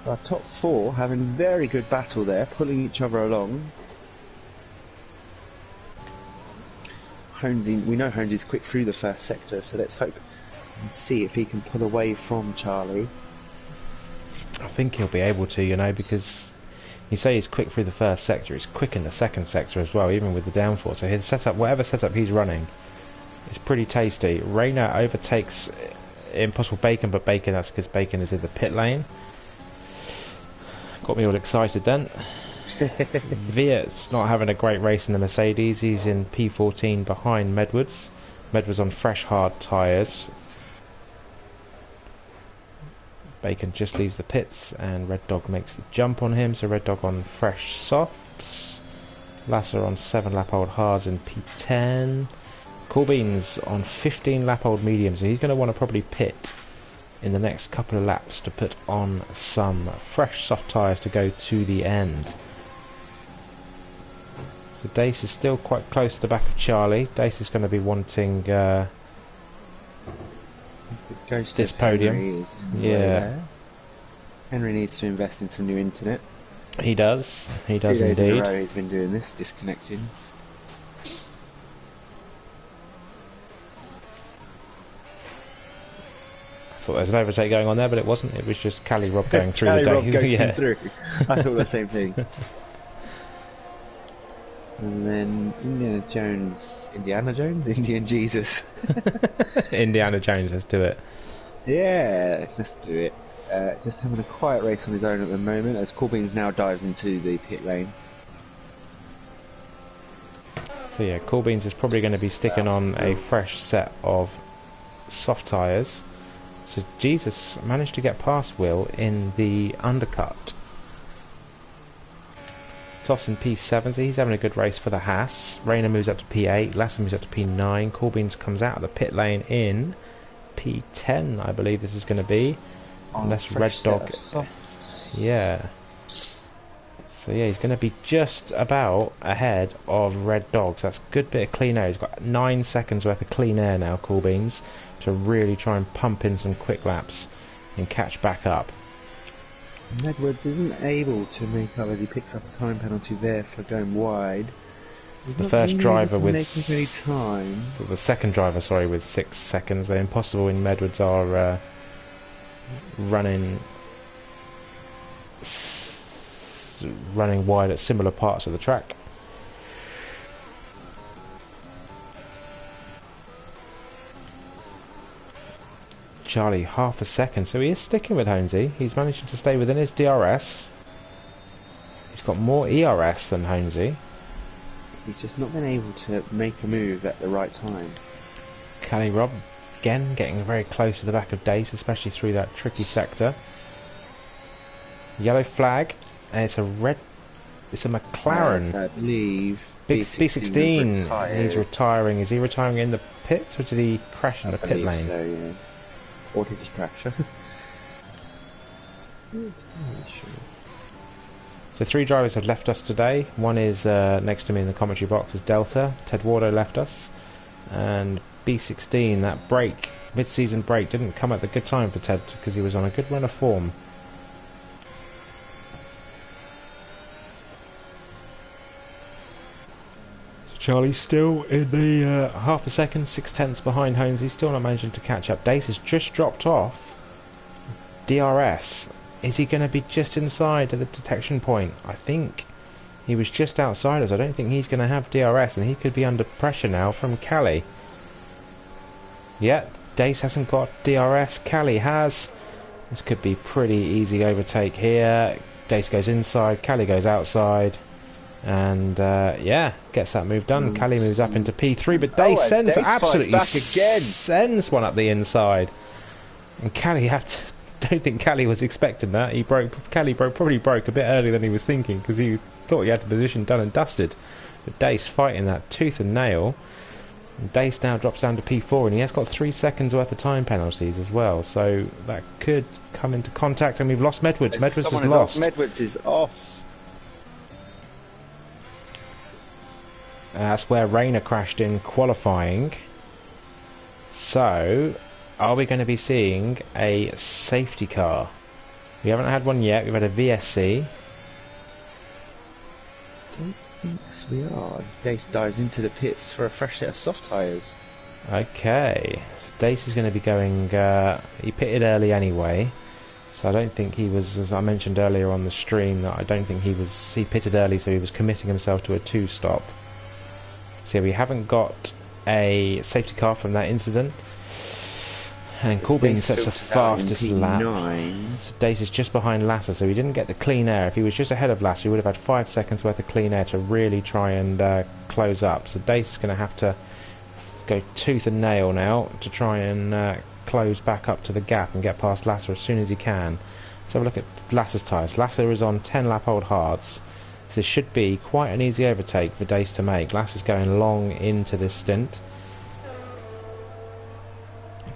Our top four having a very good battle there, pulling each other along. Holmesy, we know Holmesy's quick through the first sector, so let's hope and see if he can pull away from Charlie. I think he'll be able to, you know, because you say he's quick through the first sector, he's quick in the second sector as well, even with the downforce. So his setup, whatever setup he's running, is pretty tasty. Rayner overtakes Impossible Bacon, but Bacon, that's because Bacon is in the pit lane. Got me all excited then. Viet's not having a great race in the Mercedes. He's in P14 behind Medwards. Medwards on fresh hard tyres. Bacon just leaves the pits and Red Dog makes the jump on him. So Red Dog on fresh softs. Lasser on 7 lap old hards in P10. Corbin's on 15 lap old mediums. So he's going to want to probably pit in the next couple of laps to put on some fresh soft tyres to go to the end. So Dace is still quite close to the back of Charlie. Dace is going to be wanting this podium. Yeah. Henry needs to invest in some new internet. He does. He does indeed. He's been doing this, disconnecting. I thought there was an overtake going on there, but it wasn't. It was just Cali Rob going through the Rob day. Yeah. Through. I thought the same thing. And then Indiana Jones, Indian Jesus. Indiana Jones, let's do it. Yeah, let's do it. Just having a quiet race on his own at the moment as Corbin's now dives into the pit lane. So yeah, Corbin's is probably going to be sticking on a fresh set of soft tyres. So Jesus managed to get past Will in the undercut. Toff's in P7, so he's having a good race for the Haas. Rayner moves up to P8, Lasser moves up to P9, Corbin's comes out of the pit lane in P10, I believe this is going to be. Unless Red Dog... Yeah. So yeah, he's going to be just about ahead of Red Dog. So that's a good bit of clean air. He's got 9 seconds worth of clean air now, Corbin's, to really try and pump in some quick laps and catch back up. Edwards isn't able to make up as he picks up a time penalty there for going wide. He's the first driver with any time. So the second driver, sorry, with 6 seconds. The Impossible in Medwards are running wide at similar parts of the track. Charlie, half a second, so he is sticking with Holmesy. He's managing to stay within his DRS. He's got more ERS than Holmesy. He's just not been able to make a move at the right time. Cali Rob, again, getting very close to the back of Dace, especially through that tricky sector. Yellow flag, and it's a McLaren. I believe B16. He's retiring. Is he retiring in the pits, or did he crash in the pit lane? So, yeah. Or did he crash? So 3 drivers have left us today. One is next to me in the commentary box is Delta. Ted Wardo left us. And B16, that break, mid-season break, didn't come at the good time for Ted because he was on a good run of form. Charlie's still in the half a second, 6/10 behind Holmesy, still not managing to catch up. Dace has just dropped off. DRS, is he going to be just inside of the detection point? I think he was just outside us. I don't think he's going to have DRS, and he could be under pressure now from Cali. Yeah, Dace hasn't got DRS, Cali has. This could be pretty easy overtake here. Dace goes inside, Cali goes outside, and yeah, gets that move done. Cali moves up into P3, but Dace sends absolutely sends one up the inside, and Cali don't think Cali was expecting that. Cali probably broke a bit earlier than he was thinking, because he thought he had the position done and dusted. But Dace fighting that tooth and nail. Dace now drops down to P4, and he has got 3 seconds worth of time penalties as well, so that could come into contact, and we've lost Medwards. Medwards is lost. Medwards is off. That's where Rayner crashed in qualifying. So, are we going to be seeing a safety car? We haven't had one yet. We've had a VSC. Don't think we are. Dace dives into the pits for a fresh set of soft tyres. Okay, so Dace is going to be going. He pitted early anyway, so I don't think he was, as I mentioned earlier on the stream, that I don't think he was. He pitted early, so he was committing himself to a 2-stop. So we haven't got a safety car from that incident. And Corbin sets the fastest lap. So Dace is just behind Lasser, so he didn't get the clean air. If he was just ahead of Lasser, he would have had 5 seconds worth of clean air to really try and close up. So Dace is going to have to go tooth and nail now to try and close back up to the gap and get past Lasser as soon as he can. Let's have a look at Lasser's tyres. Lasser is on 10 lap old hards, so this should be quite an easy overtake for Dace to make. Lasser's going long into this stint.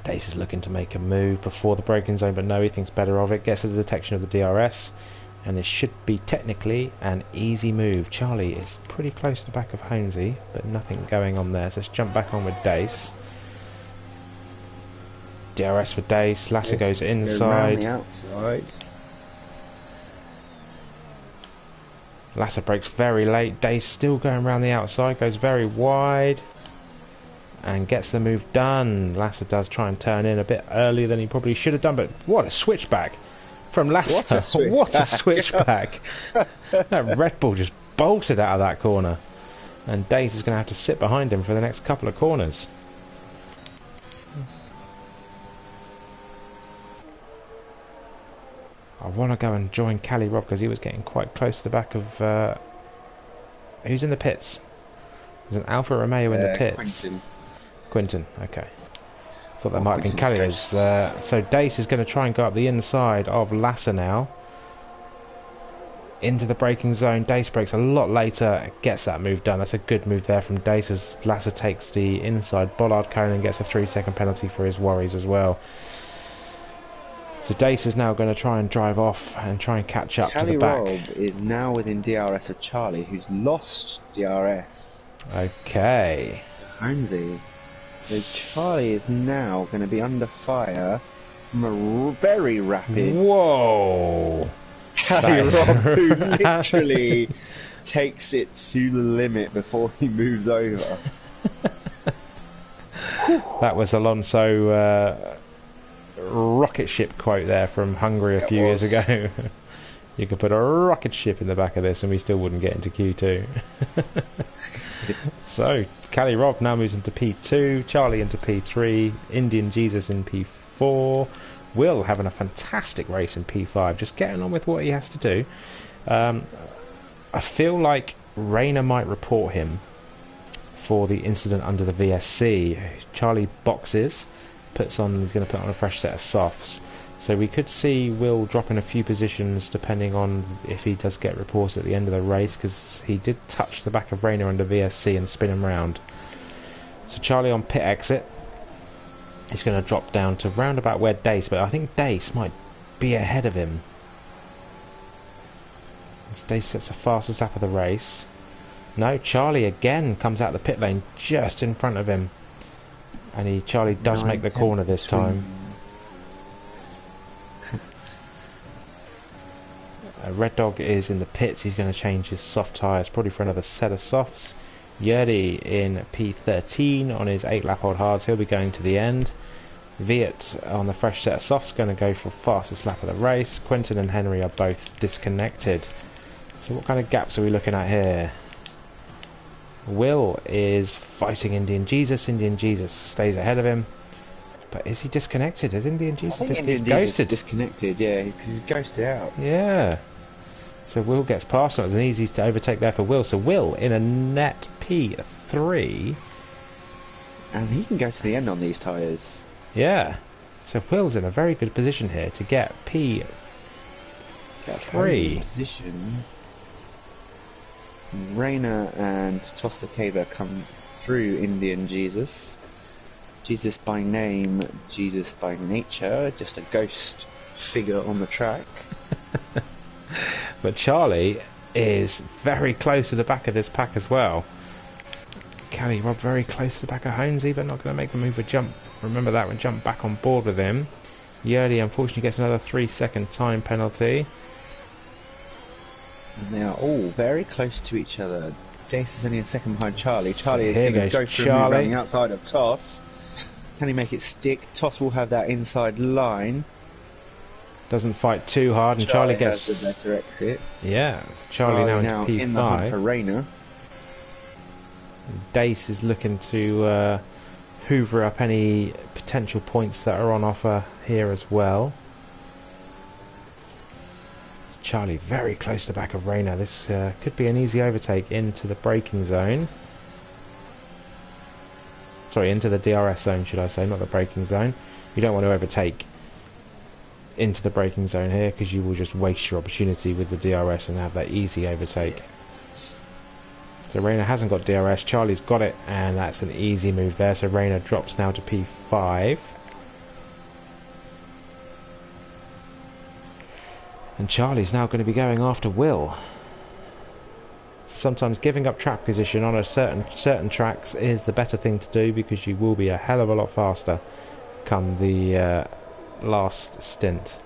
Dace is looking to make a move before the braking zone, but no, he thinks better of it. Gets the detection of the DRS, and this should be technically an easy move. Charlie is pretty close to the back of Honesy, but nothing going on there. So let's jump back on with Dace. DRS for Dace. Lasser goes inside. Lasser brakes very late. Dace still going around the outside, goes very wide, and gets the move done. Lasser does try and turn in a bit earlier than he probably should have done, but what a switchback from Lasser. What a switchback. That Red Bull just bolted out of that corner, and Dace is going to have to sit behind him for the next couple of corners. I want to go and join Cali Rob, because he was getting quite close to the back of who's in the pits? There's an Alfa Romeo in the pits. Quinton, okay. Thought that might have been Callier's. So Dace is going to try and go up the inside of Lasser now. Into the braking zone. Dace brakes a lot later, gets that move done. That's a good move there from Dace, as Lasser takes the inside bollard cone and gets a 3-second penalty for his worries as well. So Dace is now going to try and drive off and try and catch up to the back. Rob is now within DRS of Charlie, who's lost DRS. Okay. Honesy. So Charlie is now going to be under fire from a very rapid... Whoa! Cali Rob, who literally takes it to the limit before he moves over. That was Alonso rocket ship quote there from Hungary a few years ago. You could put a rocket ship in the back of this and we still wouldn't get into Q2. So Cali Rob now moves into P2, Charlie into P3, Indian Jesus in P4, Will having a fantastic race in P5, just getting on with what he has to do. I feel like Rayner might report him for the incident under the VSC. Charlie boxes, he's going to put on a fresh set of softs. So we could see Will dropping a few positions depending on if he does get reported at the end of the race, because he did touch the back of Rayner under VSC and spin him round. So Charlie on pit exit. He's going to drop down to round about where Dace, but I think Dace might be ahead of him. As Dace sets the fastest lap of the race. No, Charlie again comes out the pit lane just in front of him. And Charlie does make the corner this time. Red Dog is in the pits. He's going to change his soft tyres, probably for another set of softs. Yerdy in P13 on his 8-lap old hards. He'll be going to the end. Viet on the fresh set of softs, going to go for fastest lap of the race. Quentin and Henry are both disconnected. So what kind of gaps are we looking at here? Will is fighting Indian Jesus. Indian Jesus stays ahead of him. But is he disconnected? Is Indian Jesus Indian ghosted? Disconnected, yeah, because he's ghosted out. Yeah. So Will gets past him. It was an easy to overtake there for Will. So Will in a net P3. And he can go to the end on these tyres. Yeah. So Will's in a very good position here to get P3. Position. Rayner and Toss the Caver come through Indian Jesus. Jesus by name, Jesus by nature, just a ghost figure on the track. But Charlie is very close to the back of this pack as well. Kelly Rob very close to the back of Holmesy, but not going to make the move a jump. Remember that one, jump back on board with him. Yurley unfortunately gets another 3-second time penalty. And they are all very close to each other. Dace is only a second behind Charlie. Charlie So is going to go for a move around the outside of Toss. Can he make it stick? Toss will have that inside line. Doesn't fight too hard, and Charlie gets has the better exit. Yeah, so Charlie now into P5. In the hunt for Rayner. Dace is looking to hoover up any potential points that are on offer here as well. Charlie very close to the back of Rayner. This could be an easy overtake into the braking zone. Sorry, into the DRS zone, should I say, not the braking zone. You don't want to overtake into the braking zone here because you will just waste your opportunity with the DRS and have that easy overtake. So Rayner hasn't got DRS, Charlie's got it, and that's an easy move there. So Rayner drops now to P5. And Charlie's now going to be going after Will. Sometimes giving up track position on a certain tracks is the better thing to do, because you will be a hell of a lot faster come the last stint.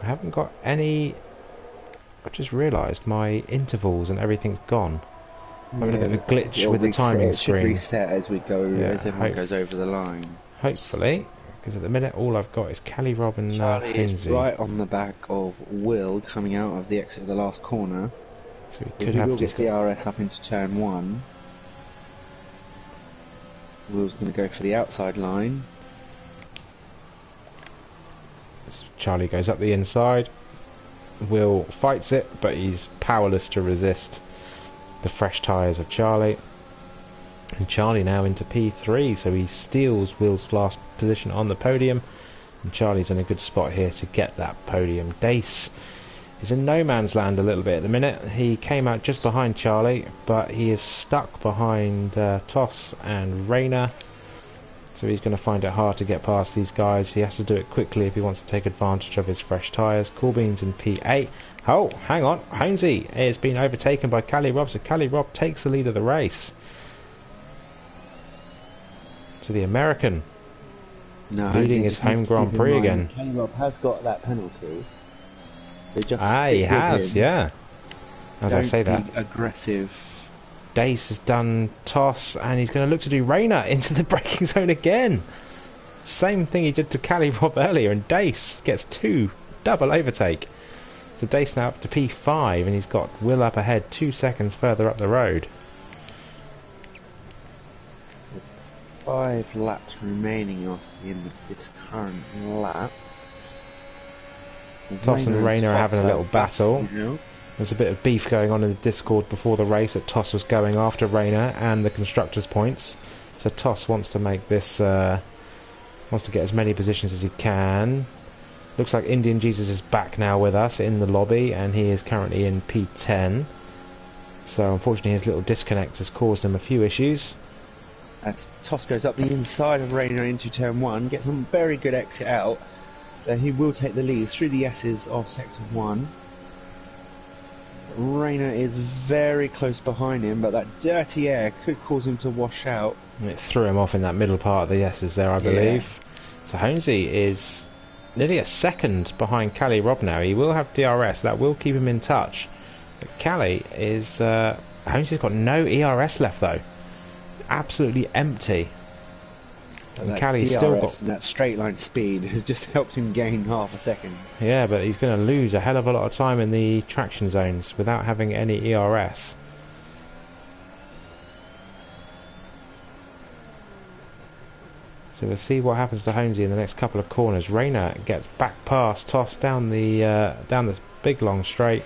I haven't got any. I just realised my intervals and everything's gone. I'm having a bit of a glitch with the timing screen. It should reset as we go, as everyone goes over the line. Hopefully, because at the minute all I've got is Callie, Rob and Charlie is Hinsey. right on the back of Will coming out of the exit of the last corner. So he will get DRS up into turn 1. Will's going to go for the outside line. So Charlie goes up the inside. Will fights it, but he's powerless to resist the fresh tyres of Charlie. And Charlie now into P3, so he steals Will's last position on the podium. And Charlie's in a good spot here to get that podium. Dace is in no man's land a little bit at the minute. He came out just behind Charlie, but he is stuck behind Toss and Rayner. So he's going to find it hard to get past these guys. He has to do it quickly if he wants to take advantage of his fresh tyres. Corbyn's in P8. Oh, hang on. Holmesy has been overtaken by Callie Robb, so Callie Robb takes the lead of the race. So the American leading his home Grand Prix again. Callie Robb has got that penalty. So just he has, yeah. As I say that. Be aggressive. Dace has done Toss, and he's going to look to do Rayner into the braking zone again. Same thing he did to Callie Robb earlier, and Dace gets double overtake. So Dace now up to P5, and he's got Will up ahead 2 seconds further up the road. It's 5 laps remaining after the end of this current lap. Toss and Rayner are having a little battle. There's a bit of beef going on in the Discord before the race that Toss was going after Rayner and the constructors' points. So Toss wants to make this, wants to get as many positions as he can. Looks like Indian Jesus is back now with us in the lobby, and he is currently in P10. So unfortunately his little disconnect has caused him a few issues. As Toss goes up the inside of Rayner into turn 1, gets a very good exit out. So he will take the lead through the S's of sector 1. Rayner is very close behind him, but that dirty air could cause him to wash out. It threw him off in that middle part of the S's there, I believe. So Holmesy is nearly a second behind Callie Robb now. He will have DRS, that will keep him in touch. But Callie is... Holmesy's got no ERS left though. Absolutely empty. And Callie's still got that straight line speed has just helped him gain half a second. Yeah, but he's going to lose a hell of a lot of time in the traction zones without having any ERS. So we'll see what happens to Holmesy in the next couple of corners. Rayner gets back past Toss down the big long straight.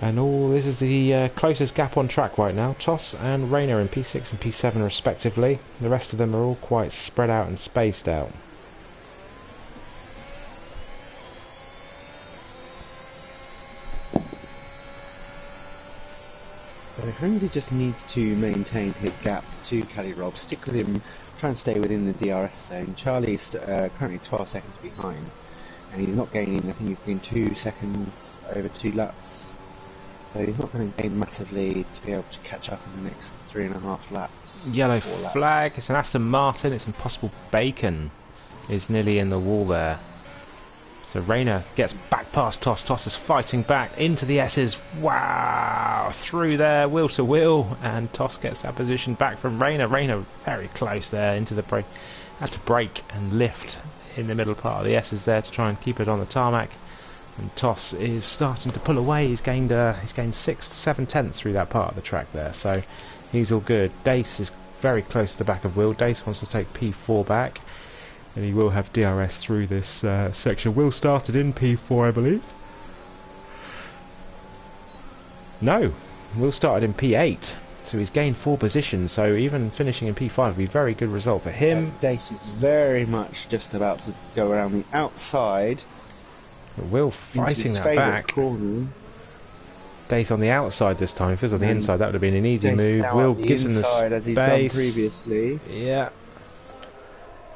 And this is the closest gap on track right now. Toss and Rayner in P6 and P7 respectively. The rest of them are all quite spread out and spaced out. Holmesy just needs to maintain his gap to Kelly Robb, stick with him, try and stay within the DRS zone. Charlie's currently 12 seconds behind, and he's not gaining, I think he's gained 2 seconds over 2 laps. So he's not going to gain massively to be able to catch up in the next 3.5 laps. Yellow flag, it's an Aston Martin, it's impossible. Bacon is nearly in the wall there. So Rayner gets back past Toss. Toss is fighting back into the S's. Wow! Through there, wheel to wheel, and Toss gets that position back from Rayner. Rayner very close there into the break. Has to brake and lift in the middle part of the S's there to try and keep it on the tarmac. And Toss is starting to pull away. He's gained 6 to 7 tenths through that part of the track there. So he's all good. Dace is very close to the back of Will. Dace wants to take P4 back. And he will have DRS through this section. Will started in P4, I believe. No, Will started in P8. So he's gained 4 positions. So even finishing in P5 would be a very good result for him. Dace is very much just about to go around the outside. But Will fighting that back. Corner. Dace on the outside this time. If he was on the inside, that would have been an easy Dace move. Will gives him the space. As he's done previously. Yeah.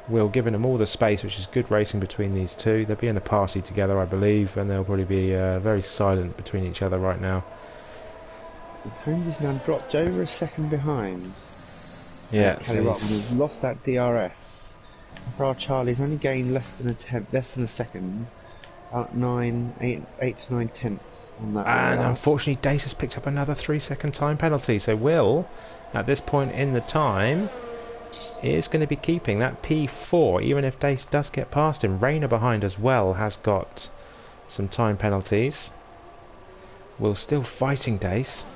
Will giving them all the space, which is good racing between these two. They'll be in a party together, I believe, and they'll probably be very silent between each other right now. Holmes now dropped over a second behind. Yeah, Kelly Robb has lost that DRS. For Charlie's only gained less than a second, about 8 to 9 tenths on that. And unfortunately, Dace has picked up another 3-second time penalty. So Will, at this point in the time, is going to be keeping that P4, even if Dace does get past him. Rayner behind as well has got some time penalties. Will still fighting Dace,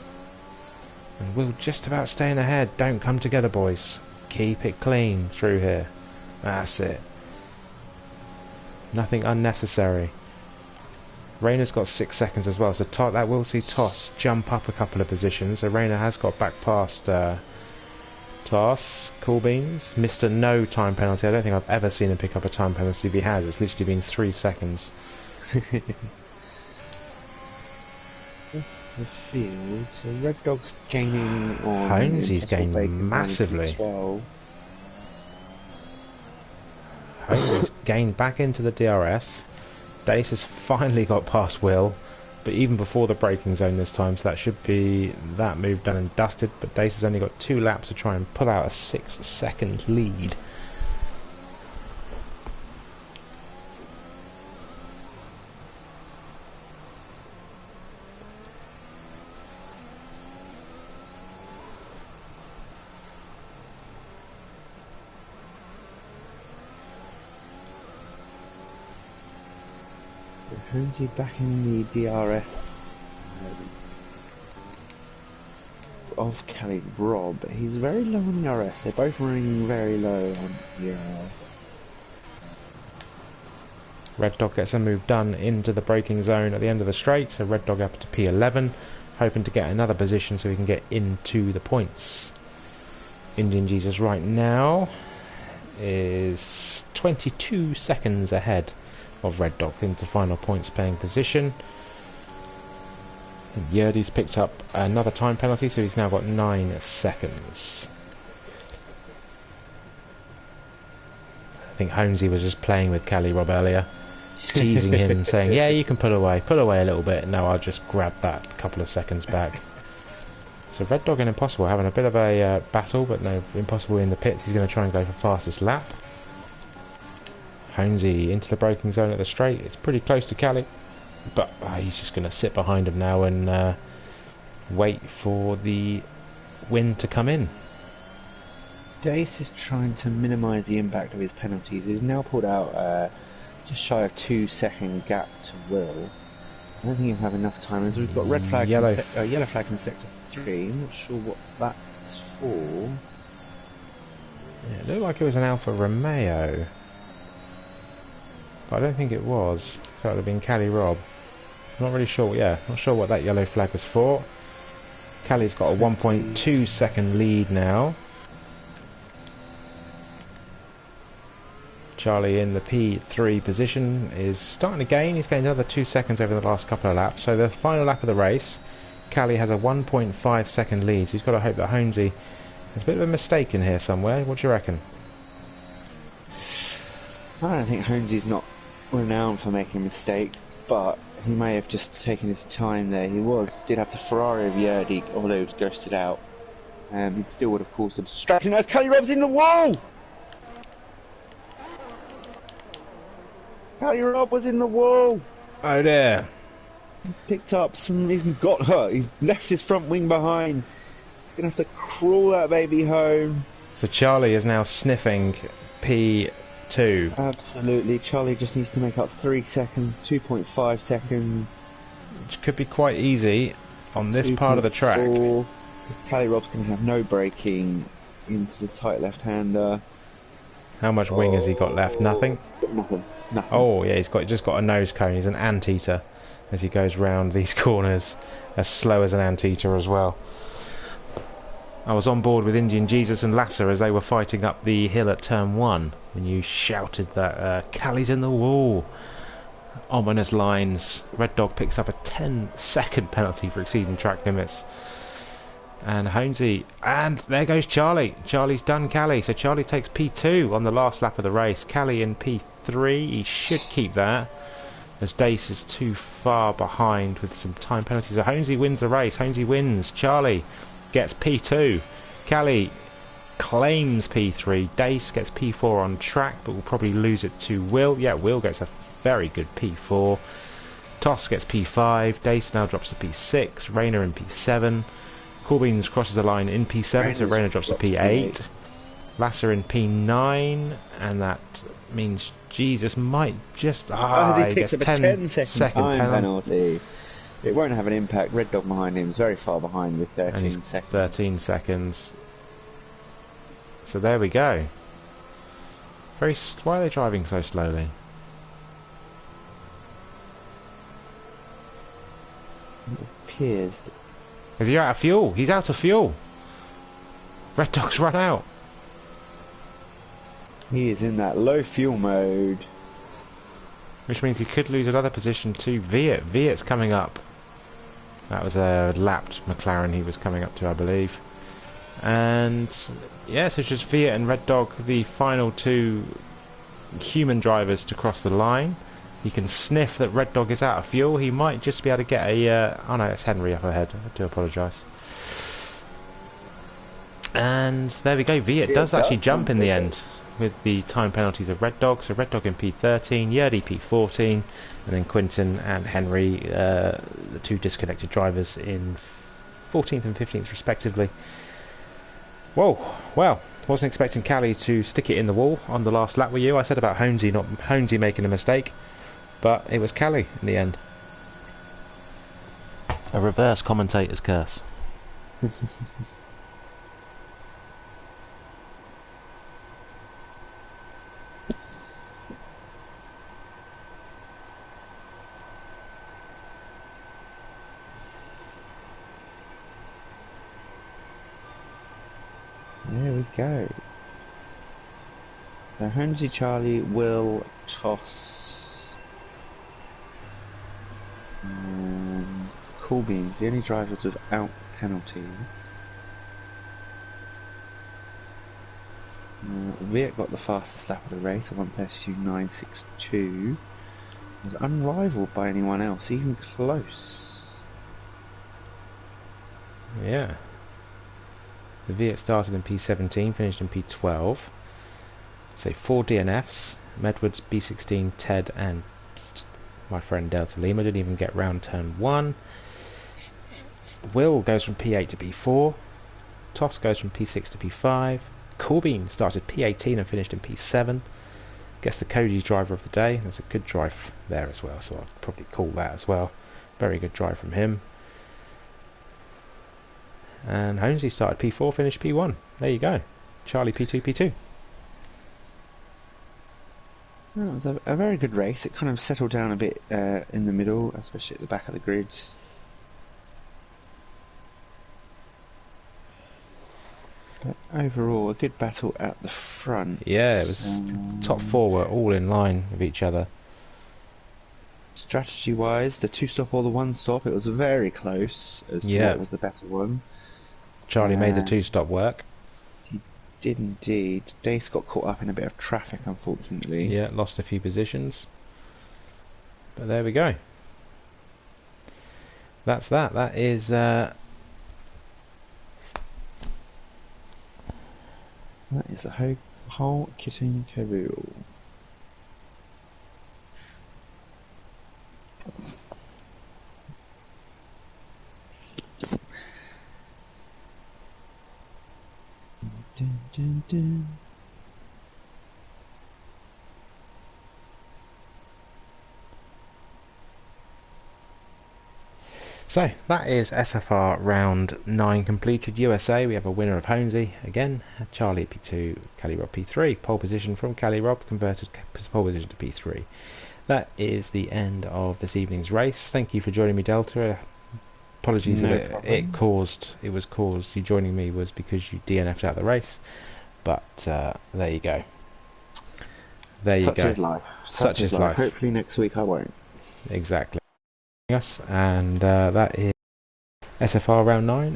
and Will just about staying ahead. Don't come together, boys. Keep it clean through here. That's it. Nothing unnecessary. Rayner's got 6 seconds as well, so that will see Toss jump up a couple of positions. So Rayner has got back past Toss. Cool beans. Mr. No time penalty. I don't think I've ever seen him pick up a time penalty. If he has, it's literally been 3 seconds. Rest of the field. So Red Dog's gaining on. Holmesy's gained massively. Holmes gained back into the DRS. Dace has finally got past Will, but even before the braking zone this time, so that should be that move done and dusted. But Dace has only got 2 laps to try and pull out a 6-second lead. Holmesy back in the DRS of Kelly Robb. He's very low on DRS. They're both running very low on DRS. Red Dog gets a move done into the braking zone at the end of the straight, so Red Dog up to P11, hoping to get another position so he can get into the points. Indian Jesus right now is 22 seconds ahead of Red Dog into the final points paying position. And Yerdy's picked up another time penalty, so he's now got 9 seconds. I think Holmesy was just playing with Kelly Robb earlier, teasing him, saying, yeah, you can pull away a little bit. No, I'll just grab that couple of seconds back. So Red Dog and Impossible having a bit of a battle, but no, Impossible in the pits. He's going to try and go for fastest lap. Holmesy into the braking zone at the straight. It's pretty close to Kelly, but he's just going to sit behind him now and wait for the win to come in. Dace is trying to minimise the impact of his penalties. He's now pulled out just shy of 2-second gap to Will. I don't think he'll have enough time. We've got red flag, yellow flag in sector 3. I'm not sure what that's for. Yeah, it looked like it was an Alfa Romeo, but I don't think it was. That would have been Cali Rob. I'm not really sure. Yeah, not sure what that yellow flag was for. Cali's got a 1.2 second lead now. Charlie in the P3 position is starting to gain. He's gained another 2 seconds over the last couple of laps. So the final lap of the race, Cali has a 1.5 second lead. So he's got to hope that Honesy has a bit of a mistake in here somewhere. What do you reckon? I don't think Honesy's not renowned for making a mistake, but he may have just taken his time there. He did have the Ferrari of Yerdy, although he was ghosted out. He still would have caused a distraction as Cali Rob's in the wall! Cali Rob was in the wall! Oh dear. He's picked up some, he's got hurt, he's left his front wing behind. He's gonna have to crawl that baby home. So Charlie is now sniffing P2. Absolutely, Charlie just needs to make up 3 seconds, 2.5 seconds. Which could be quite easy on this part of the track. Because Cali Rob's going to have no braking into the tight left-hander. How much wing has he got left? Nothing? Nothing. Oh yeah, he's just got a nose cone. He's an anteater as he goes round these corners, as slow as an anteater as well. I was on board with Indian Jesus and Lasser as they were fighting up the hill at turn 1 when you shouted that Cali's in the wall. Ominous lines. Red Dog picks up a 10-second penalty for exceeding track limits. And Honesy, and there goes Charlie. Charlie's done Cali, so Charlie takes P2 on the last lap of the race. Cali in P3, he should keep that, as Dace is too far behind with some time penalties. So Honesy wins the race. Honesy wins. Charlie gets P2. Cali claims P3. Dace gets P4 on track, but will probably lose it to Will. Yeah, Will gets a very good P4. Toss gets P5. Dace now drops to P6. Rayner in P7. Corbins crosses the line in P7, so Rayner drops to P8. Lasser in P9, and that means Jesus might just... he gets a 10-second time penalty. It won't have an impact. Red Dog behind him is very far behind with 13 seconds. 13 seconds. So there we go. Why are they driving so slowly? It appears... Is he out of fuel? He's out of fuel. Red Dog's run out. He is in that low fuel mode. Which means he could lose another position to Viet. Viet's coming up. That was a lapped McLaren he was coming up to, I believe. And yeah, so it's just Viet and Red Dog, the final 2 human drivers to cross the line. He can sniff that Red Dog is out of fuel. He might just be able to get a... oh no, it's Henry up ahead. I do apologise. And there we go. Viet does actually jump in the end with the time penalties of Red Dog. So Red Dog in P13, Yerdy P14, and then Quinton and Henry, the 2 disconnected drivers, in 14th and 15th respectively. Whoa, well, wasn't expecting Cali to stick it in the wall on the last lap, were you? I said about Honesy making a mistake. But it was Cali in the end. A reverse commentator's curse. There we go. So Honesy, Charlie, Will, Toss, and Corbins, the only drivers without penalties. Viet got the fastest lap of the race, a 1:32.962. Was unrivaled by anyone else, even close. Yeah. The Viet started in P17, finished in P12. So 4 DNFs, Medwards, B16, Ted and my friend Delta Lima didn't even get round turn 1. Will goes from P8 to P4. Toss goes from P6 to P5. Corbin started P18 and finished in P7. Guess the Cody's driver of the day. There's a good drive there as well, so I'd probably call that as well. Very good drive from him. And Honesy started P4, finished P1. There you go. Charlie P2, P2. Well, it was a very good race. It kind of settled down a bit in the middle, especially at the back of the grid. But overall, a good battle at the front. Yeah, it was. The top four were all in line with each other. Strategy-wise, the two-stop or the one-stop, it was very close as to what was the better one. Charlie made the two-stop work. He did indeed. Dace got caught up in a bit of traffic, unfortunately. Yeah, lost a few positions. But there we go. That's that. That is... that is the whole kit and caboodle. Dun, dun, dun. So that is SFR round 9 completed. USA, we have a winner of Holmesy again. Charlie P2, Cali Rob P3. Pole position from Cali Rob, converted pole position to P3. That is the end of this evening's race. Thank you for joining me, Delta. Apologies that it was caused. You joining me was because you DNF'd out the race. But there you go. There you go. Such is life. Such is life. Hopefully next week I won't. Exactly. Us, and that is SFR round 9.